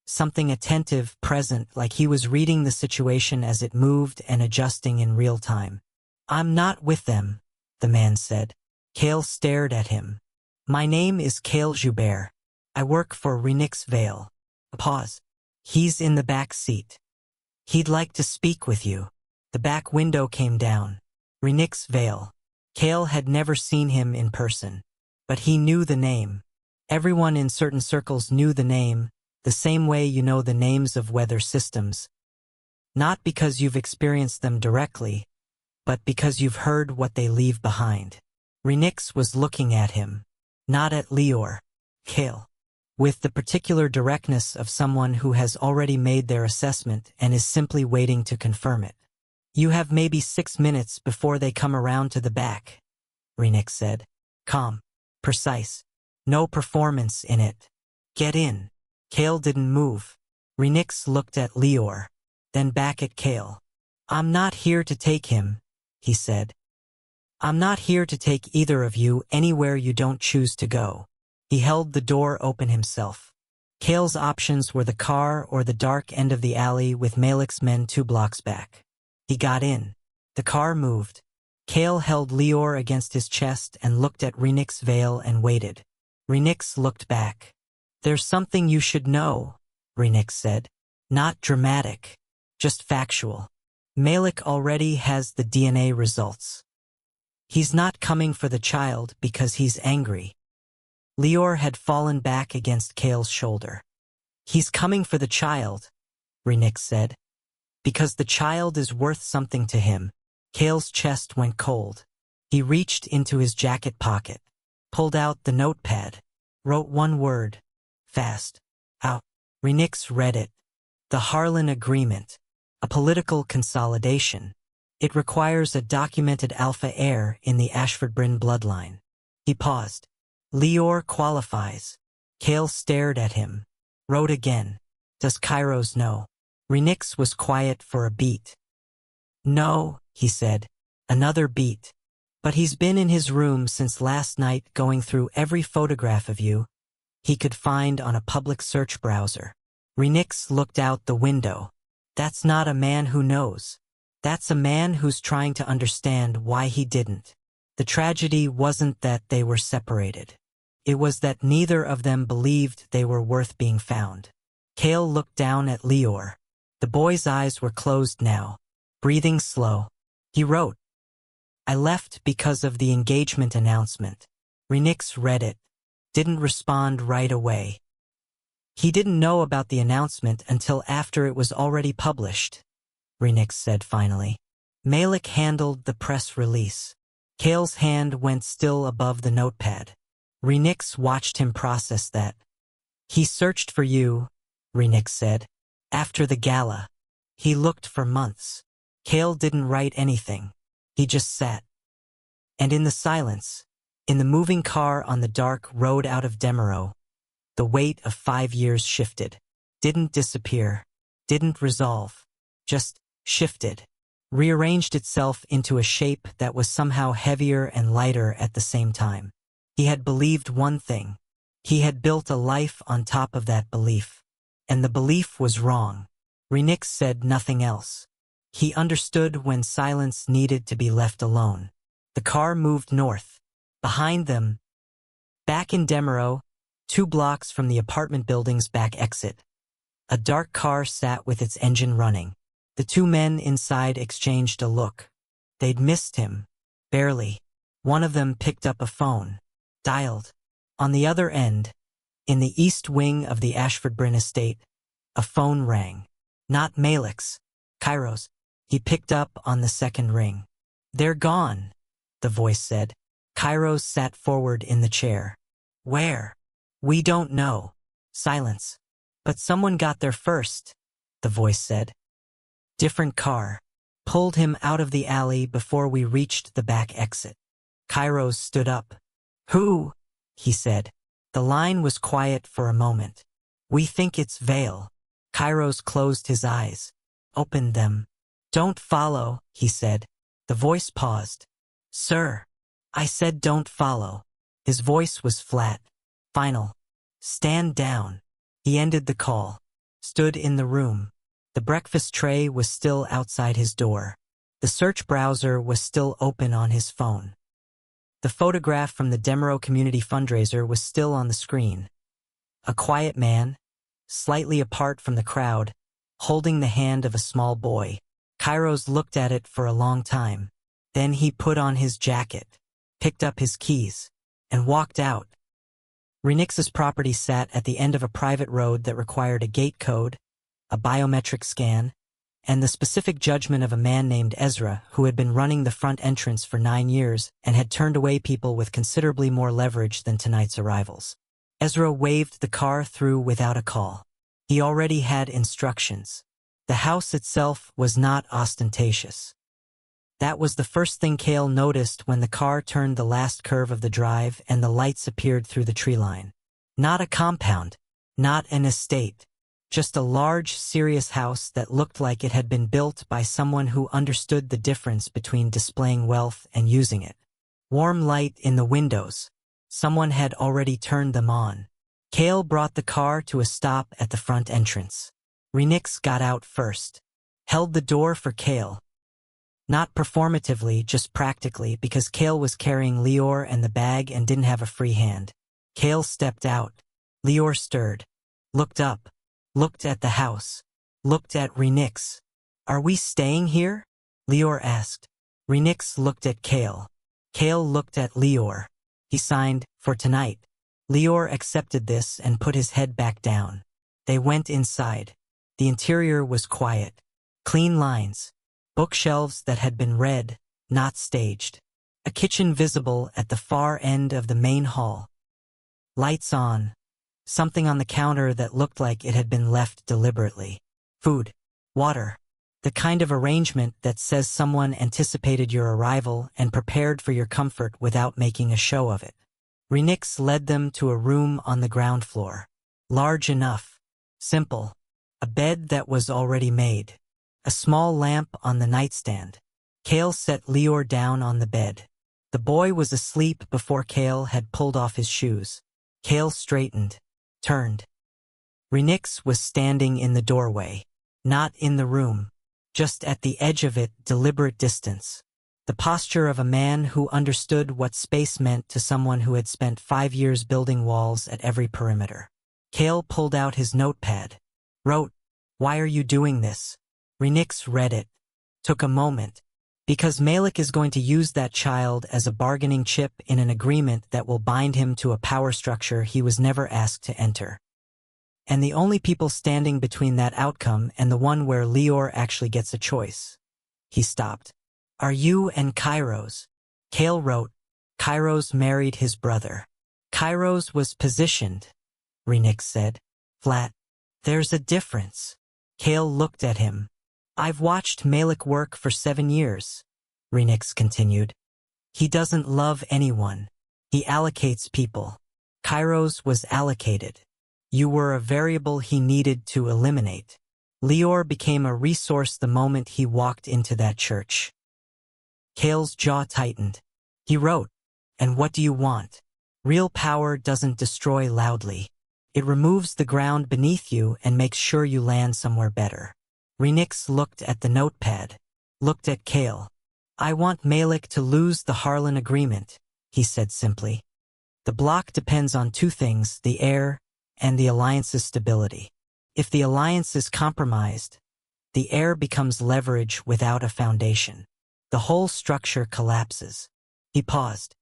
Speaker 1: Something attentive, present, like he was reading the situation as it moved and adjusting in real time. I'm not with them, the man said. Kale stared at him. My name is Kale Joubert. I work for Renix Vale. A pause. He's in the back seat. He'd like to speak with you. The back window came down. Renix Vale. Kale had never seen him in person, but he knew the name. Everyone in certain circles knew the name, the same way you know the names of weather systems. Not because you've experienced them directly, but because you've heard what they leave behind. Renix was looking at him, not at Lior, Kale, with the particular directness of someone who has already made their assessment and is simply waiting to confirm it. You have maybe 6 minutes before they come around to the back, Renix said. Calm, precise, no performance in it. Get in. Kale didn't move. Renix looked at Lior, then back at Kale. I'm not here to take him, he said. I'm not here to take either of you anywhere you don't choose to go. He held the door open himself. Kale's options were the car or the dark end of the alley with Malik's men 2 blocks back. He got in. The car moved. Kale held Lior against his chest and looked at Renix's veil and waited. Renix looked back. There's something you should know, Renix said. Not dramatic, just factual. Malik already has the DNA results. He's not coming for the child because he's angry. Lior had fallen back against Kale's shoulder. He's coming for the child, Renix said. Because the child is worth something to him. Kale's chest went cold. He reached into his jacket pocket, pulled out the notepad, wrote one word, fast, out. Renix read it. The Harlan Agreement, a political consolidation. It requires a documented alpha heir in the Ashford-Bryn bloodline. He paused. Lior qualifies. Kale stared at him. Wrote again. Does Kairos know? Renix was quiet for a beat. No, he said. Another beat. But he's been in his room since last night going through every photograph of you he could find on a public search browser. Renix looked out the window. That's not a man who knows. That's a man who's trying to understand why he didn't. The tragedy wasn't that they were separated. It was that neither of them believed they were worth being found. Kale looked down at Lior. The boy's eyes were closed now, breathing slow. He wrote, I left because of the engagement announcement. Renix read it, didn't respond right away. He didn't know about the announcement until after it was already published, Renix said finally. Malik handled the press release. Kale's hand went still above the notepad. Renix watched him process that. He searched for you, Renix said. After the gala. He looked for months. Kale didn't write anything. He just sat. And in the silence, in the moving car on the dark road out of Demeraux, the weight of 5 years shifted. Didn't disappear. Didn't resolve. Just shifted. Rearranged itself into a shape that was somehow heavier and lighter at the same time. He had believed one thing. He had built a life on top of that belief. And the belief was wrong. Renix said nothing else. He understood when silence needed to be left alone. The car moved north. Behind them, back in Demeraux, 2 blocks from the apartment building's back exit, a dark car sat with its engine running. The 2 men inside exchanged a look. They'd missed him. Barely. One of them picked up a phone. Dialed. On the other end, in the east wing of the Ashford-Bryn estate, a phone rang. Not Malik's. Kairos. He picked up on the second ring. They're gone, the voice said. Kairos sat forward in the chair. Where? We don't know. Silence. But someone got there first, the voice said. Different car. Pulled him out of the alley before we reached the back exit. Kairos stood up. Who? He said. The line was quiet for a moment. We think it's Vale. Kairos closed his eyes. Opened them. Don't follow, he said. The voice paused. Sir. I said don't follow. His voice was flat. Final. Stand down. He ended the call. Stood in the room. The breakfast tray was still outside his door. The search browser was still open on his phone. The photograph from the Demeraux Community Fundraiser was still on the screen. A quiet man, slightly apart from the crowd, holding the hand of a small boy. Kairos looked at it for a long time. Then he put on his jacket, picked up his keys, and walked out. Renix's property sat at the end of a private road that required a gate code, a biometric scan, and the specific judgment of a man named Ezra who had been running the front entrance for 9 years and had turned away people with considerably more leverage than tonight's arrivals. Ezra waved the car through without a call. He already had instructions. The house itself was not ostentatious. That was the first thing Cale noticed when the car turned the last curve of the drive and the lights appeared through the tree line. Not a compound, not an estate. Just a large, serious house that looked like it had been built by someone who understood the difference between displaying wealth and using it. Warm light in the windows. Someone had already turned them on. Cale brought the car to a stop at the front entrance. Renix got out first. Held the door for Cale. Not performatively, just practically, because Cale was carrying Lior and the bag and didn't have a free hand. Cale stepped out. Lior stirred. Looked up. Looked at the house. Looked at Renix. "Are we staying here?" Lior asked. Renix looked at Cale. Cale looked at Lior. He signed, "For tonight." Lior accepted this and put his head back down. They went inside. The interior was quiet. Clean lines. Bookshelves that had been read, not staged. A kitchen visible at the far end of the main hall. Lights on. Something on the counter that looked like it had been left deliberately. Food. Water. The kind of arrangement that says someone anticipated your arrival and prepared for your comfort without making a show of it. Renix led them to a room on the ground floor. Large enough. Simple. A bed that was already made. A small lamp on the nightstand. Cale set Lior down on the bed. The boy was asleep before Cale had pulled off his shoes. Cale straightened. Turned. Renix was standing in the doorway. Not in the room. Just at the edge of it, deliberate distance. The posture of a man who understood what space meant to someone who had spent 5 years building walls at every perimeter. Cale pulled out his notepad. Wrote, "Why are you doing this?" Renix read it. Took a moment. Because Malik is going to use that child as a bargaining chip in an agreement that will bind him to a power structure he was never asked to enter. And the only people standing between that outcome and the one where Lior actually gets a choice. He stopped. "Are you and Kairos?" Cale wrote, "Kairos married his brother." "Kairos was positioned," Renix said. Flat. "There's a difference." Cale looked at him. "I've watched Malik work for 7 years," Renix continued. "He doesn't love anyone. He allocates people. Kairos was allocated. You were a variable he needed to eliminate. Lior became a resource the moment he walked into that church." Cale's jaw tightened. He wrote, "And what do you want? Real power doesn't destroy loudly. It removes the ground beneath you and makes sure you land somewhere better." Renix looked at the notepad. Looked at Cale. "I want Malik to lose the Harlan agreement," he said simply. "The block depends on 2 things, the heir and the alliance's stability. If the alliance is compromised, the heir becomes leverage without a foundation. The whole structure collapses." He paused.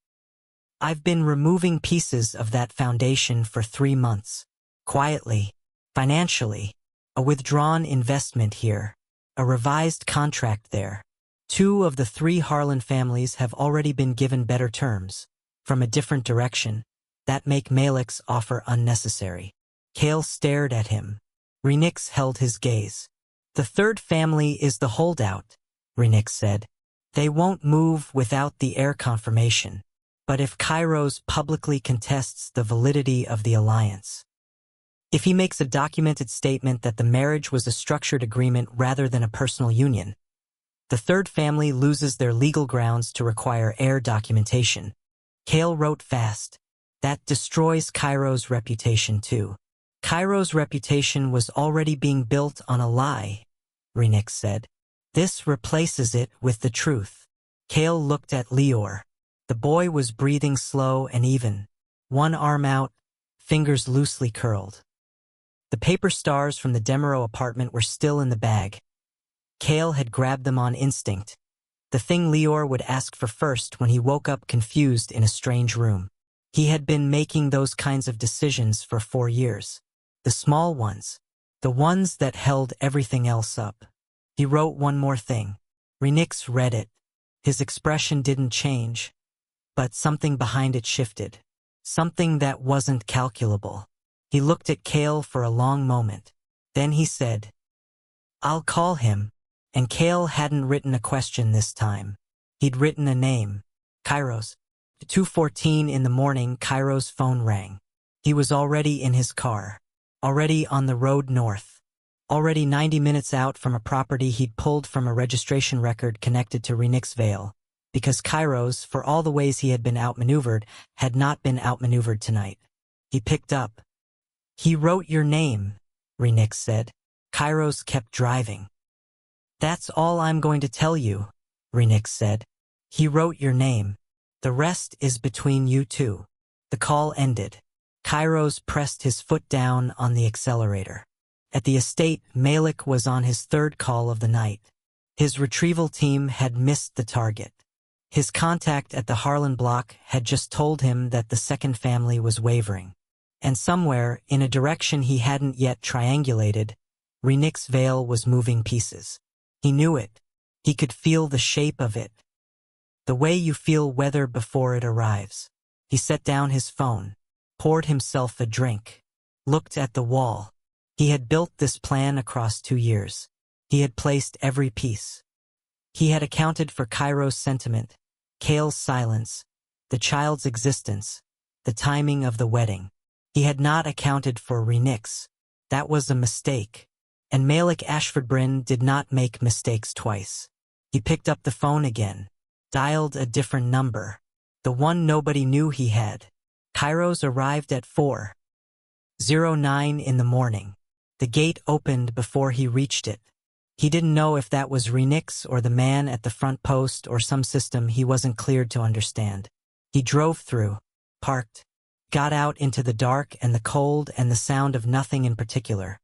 Speaker 1: "I've been removing pieces of that foundation for 3 months. Quietly, financially. A withdrawn investment here. A revised contract there. 2 of the 3 Harlan families have already been given better terms. From a different direction. That make Malik's offer unnecessary." Cale stared at him. Renix held his gaze. "The 3rd family is the holdout," Renix said. "They won't move without the heir confirmation. But if Kairos publicly contests the validity of the alliance, if he makes a documented statement that the marriage was a structured agreement rather than a personal union, the 3rd family loses their legal grounds to require heir documentation." Cale wrote fast. "That destroys Kairos' reputation too." "Kairos' reputation was already being built on a lie," Renix said. "This replaces it with the truth." Cale looked at Lior. The boy was breathing slow and even. One arm out, fingers loosely curled. The paper stars from the Demeraux apartment were still in the bag. Cale had grabbed them on instinct. The thing Lior would ask for first when he woke up confused in a strange room. He had been making those kinds of decisions for 4 years. The small ones. The ones that held everything else up. He wrote one more thing. Renix read it. His expression didn't change, but something behind it shifted. Something that wasn't calculable. He looked at Kale for a long moment. Then he said, "I'll call him." And Kale hadn't written a question this time. He'd written a name. Kairos. At 2:14 in the morning, Kairos' phone rang. He was already in his car. Already on the road north. Already 90 minutes out from a property he'd pulled from a registration record connected to Renix Vale. Because Kairos, for all the ways he had been outmaneuvered, had not been outmaneuvered tonight. He picked up. "He wrote your name," Renix said. Kairos kept driving. "That's all I'm going to tell you," Renix said. "He wrote your name. The rest is between you two." The call ended. Kairos pressed his foot down on the accelerator. At the estate, Malik was on his third call of the night. His retrieval team had missed the target. His contact at the Harlan block had just told him that the second family was wavering. And somewhere, in a direction he hadn't yet triangulated, Renix Vale was moving pieces. He knew it. He could feel the shape of it. The way you feel weather before it arrives. He set down his phone, poured himself a drink, looked at the wall. He had built this plan across 2 years. He had placed every piece. He had accounted for Kairos' sentiment, Kale's silence, the child's existence, the timing of the wedding. He had not accounted for Renix. That was a mistake. And Malik Ashfordbryn did not make mistakes twice. He picked up the phone again, dialed a different number, the one nobody knew he had. Kairos arrived at 4:09 in the morning. The gate opened before he reached it. He didn't know if that was Renix or the man at the front post or some system he wasn't cleared to understand. He drove through, parked, got out into the dark and the cold and the sound of nothing in particular.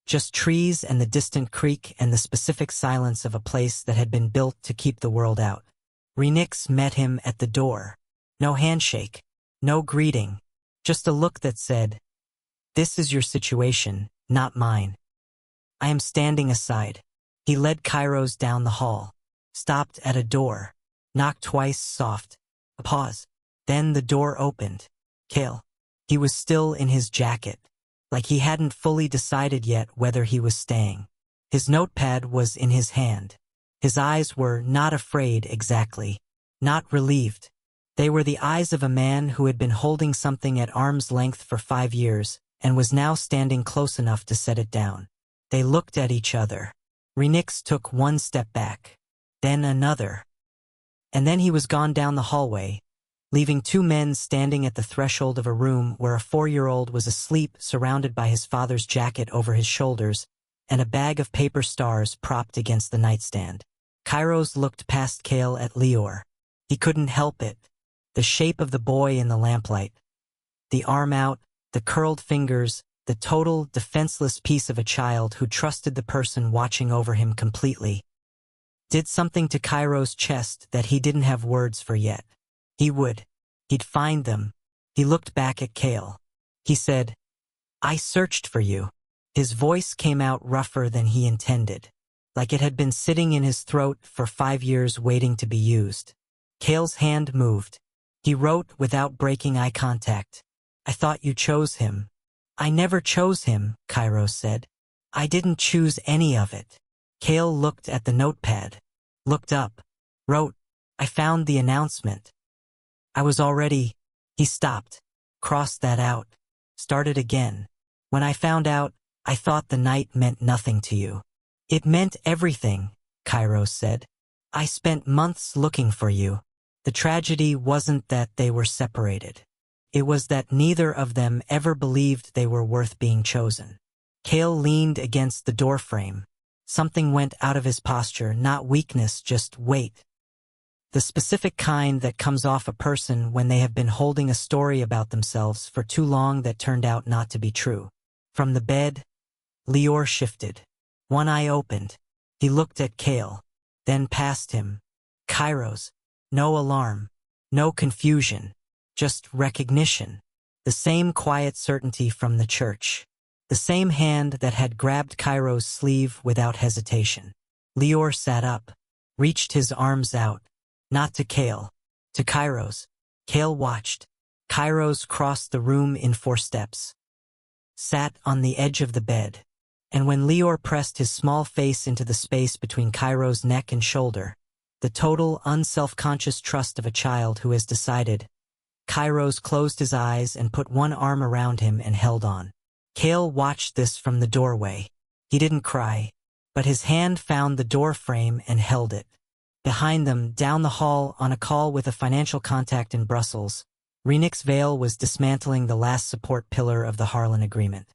Speaker 1: Just trees and the distant creek and the specific silence of a place that had been built to keep the world out. Renix met him at the door. No handshake, no greeting, just a look that said, "This is your situation, not mine." "I am standing aside." He led Kairos down the hall, stopped at a door, knocked twice soft, a pause. Then the door opened. Kale. He was still in his jacket. Like he hadn't fully decided yet whether he was staying. His notepad was in his hand. His eyes were not afraid exactly, not relieved. They were the eyes of a man who had been holding something at arm's length for 5 years and was now standing close enough to set it down. They looked at each other. Renix took one step back, then another. And then he was gone down the hallway, leaving 2 men standing at the threshold of a room where a 4-year-old was asleep surrounded by his father's jacket over his shoulders and a bag of paper stars propped against the nightstand. Kairos looked past Kale at Lior. He couldn't help it. The shape of the boy in the lamplight. The arm out, the curled fingers, the total, defenseless piece of a child who trusted the person watching over him completely. Did something to Kairos' chest that he didn't have words for yet. He would. He'd find them. He looked back at Kale. He said, "I searched for you." His voice came out rougher than he intended, like it had been sitting in his throat for 5 years waiting to be used. Kale's hand moved. He wrote without breaking eye contact. "I thought you chose him." "I never chose him," Kairos said. "I didn't choose any of it." Kale looked at the notepad, looked up, wrote, "I found the announcement." "I was already..." He stopped, crossed that out, started again. "When I found out, I thought the night meant nothing to you." "It meant everything," Kairos said. "I spent months looking for you." The tragedy wasn't that they were separated. It was that neither of them ever believed they were worth being chosen. Kale leaned against the doorframe. Something went out of his posture, not weakness, just weight. The specific kind that comes off a person when they have been holding a story about themselves for too long that turned out not to be true. From the bed, Lior shifted. One eye opened. He looked at Kale, then past him. Kairos. No alarm, no confusion, just recognition. The same quiet certainty from the church. The same hand that had grabbed Kairos' sleeve without hesitation. Lior sat up, reached his arms out. Not to Kale. To Kairos. Kale watched. Kairos crossed the room in 4 steps. Sat on the edge of the bed. And when Lior pressed his small face into the space between Kairos' neck and shoulder, the total, unself-conscious trust of a child who has decided, Kairos closed his eyes and put one arm around him and held on. Kale watched this from the doorway. He didn't cry, but his hand found the door frame and held it. Behind them, down the hall, on a call with a financial contact in Brussels, Renix Vale was dismantling the last support pillar of the Harlan Agreement.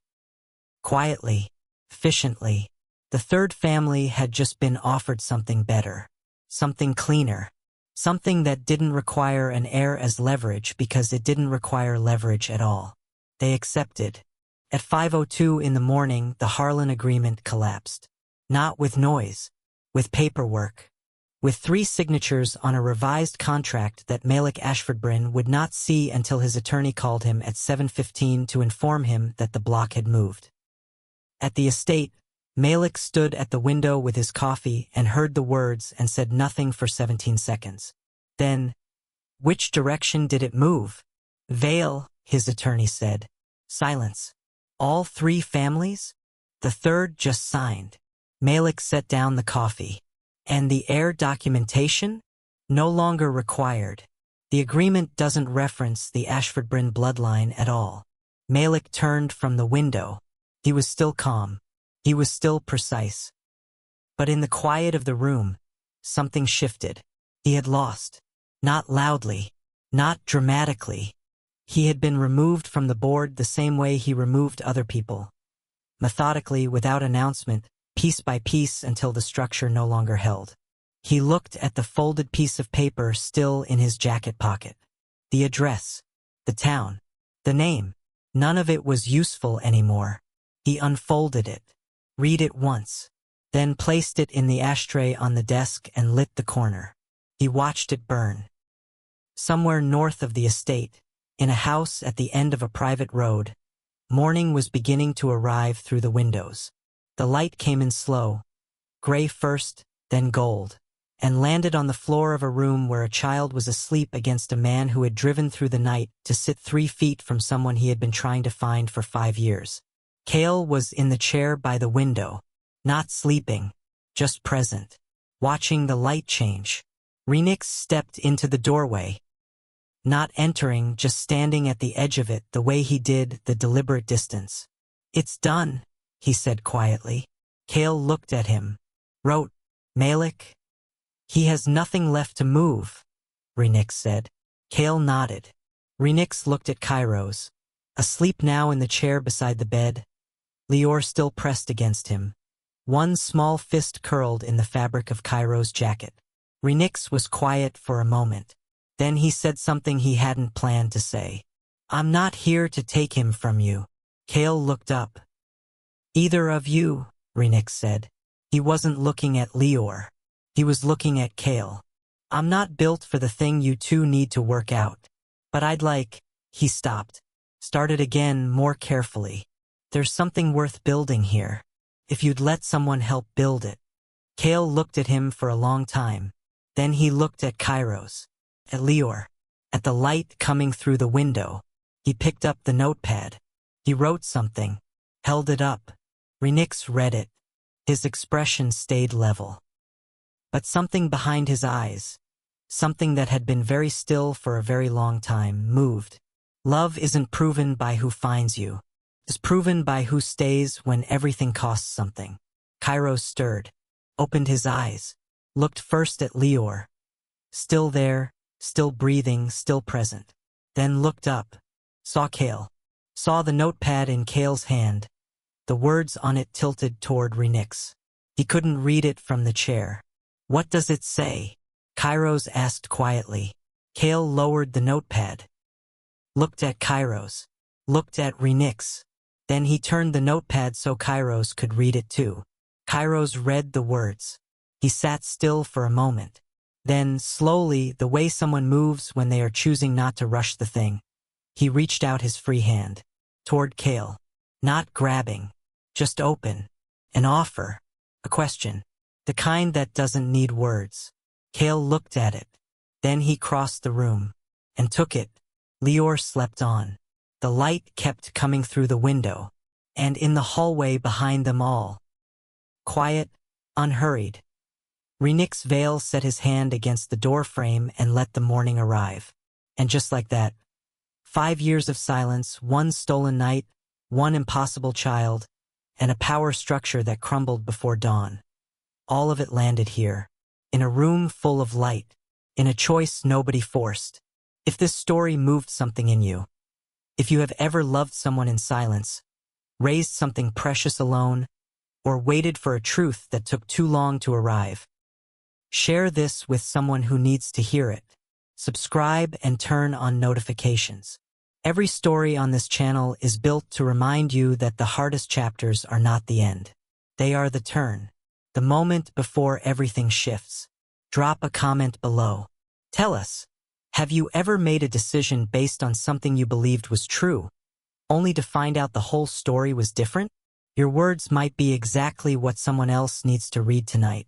Speaker 1: Quietly, efficiently, the third family had just been offered something better, something cleaner, something that didn't require an heir as leverage because it didn't require leverage at all. They accepted. At 5:02 in the morning, the Harlan Agreement collapsed. Not with noise, with paperwork. With 3 signatures on a revised contract that Malik Ashfordbryn would not see until his attorney called him at 7:15 to inform him that the block had moved. At the estate, Malik stood at the window with his coffee and heard the words and said nothing for 17 seconds. Then, which direction did it move? Vale, his attorney said. Silence. All 3 families? The third just signed. Malik set down the coffee. And the heir documentation? No longer required. The agreement doesn't reference the Ashfordbryn bloodline at all. Malik turned from the window. He was still calm. He was still precise. But in the quiet of the room, something shifted. He had lost. Not loudly. Not dramatically. He had been removed from the board the same way he removed other people. Methodically, without announcement, piece by piece until the structure no longer held. He looked at the folded piece of paper still in his jacket pocket. The address. The town. The name. None of it was useful anymore. He unfolded it. Read it once. Then placed it in the ashtray on the desk and lit the corner. He watched it burn. Somewhere north of the estate, in a house at the end of a private road, morning was beginning to arrive through the windows. The light came in slow, gray first, then gold, and landed on the floor of a room where a child was asleep against a man who had driven through the night to sit 3 feet from someone he had been trying to find for 5 years. Kale was in the chair by the window, not sleeping, just present, watching the light change. Renix stepped into the doorway. Not entering, just standing at the edge of it the way he did, the deliberate distance. It's done, he said quietly. Kale looked at him. Wrote, Malik? He has nothing left to move, Renix said. Kale nodded. Renix looked at Kairos, asleep now in the chair beside the bed. Lior still pressed against him. One small fist curled in the fabric of Kairos' jacket. Renix was quiet for a moment. Then he said something he hadn't planned to say. I'm not here to take him from you. Kale looked up. Either of you, Renix said. He wasn't looking at Lior. He was looking at Kale. I'm not built for the thing you two need to work out. But I'd like... He stopped. Started again more carefully. There's something worth building here. If you'd let someone help build it. Kale looked at him for a long time. Then he looked at Kairos. At Lior. At the light coming through the window. He picked up the notepad. He wrote something. Held it up. Renix read it. His expression stayed level. But something behind his eyes, something that had been very still for a very long time, moved. Love isn't proven by who finds you. It's proven by who stays when everything costs something. Kairos stirred, opened his eyes, looked first at Lior. Still there, still breathing, still present. Then looked up, saw Kale, saw the notepad in Kale's hand. The words on it tilted toward Renix. He couldn't read it from the chair. What does it say? Kairos asked quietly. Kale lowered the notepad. Looked at Kairos. Looked at Renix. Then he turned the notepad so Kairos could read it too. Kairos read the words. He sat still for a moment. Then, slowly, the way someone moves when they are choosing not to rush the thing, he reached out his free hand. Toward Kale. Not grabbing. Just open. An offer. A question. The kind that doesn't need words. Kale looked at it. Then he crossed the room and took it. Lior slept on. The light kept coming through the window, and in the hallway behind them all. Quiet, unhurried. Renix Vale set his hand against the doorframe and let the morning arrive. And just like that, 5 years of silence, one stolen night, one impossible child, and a power structure that crumbled before dawn. All of it landed here, in a room full of light, in a choice nobody forced. If this story moved something in you, if you have ever loved someone in silence, raised something precious alone, or waited for a truth that took too long to arrive, share this with someone who needs to hear it. Subscribe and turn on notifications. Every story on this channel is built to remind you that the hardest chapters are not the end. They are the turn, the moment before everything shifts. Drop a comment below. Tell us, have you ever made a decision based on something you believed was true, only to find out the whole story was different? Your words might be exactly what someone else needs to read tonight.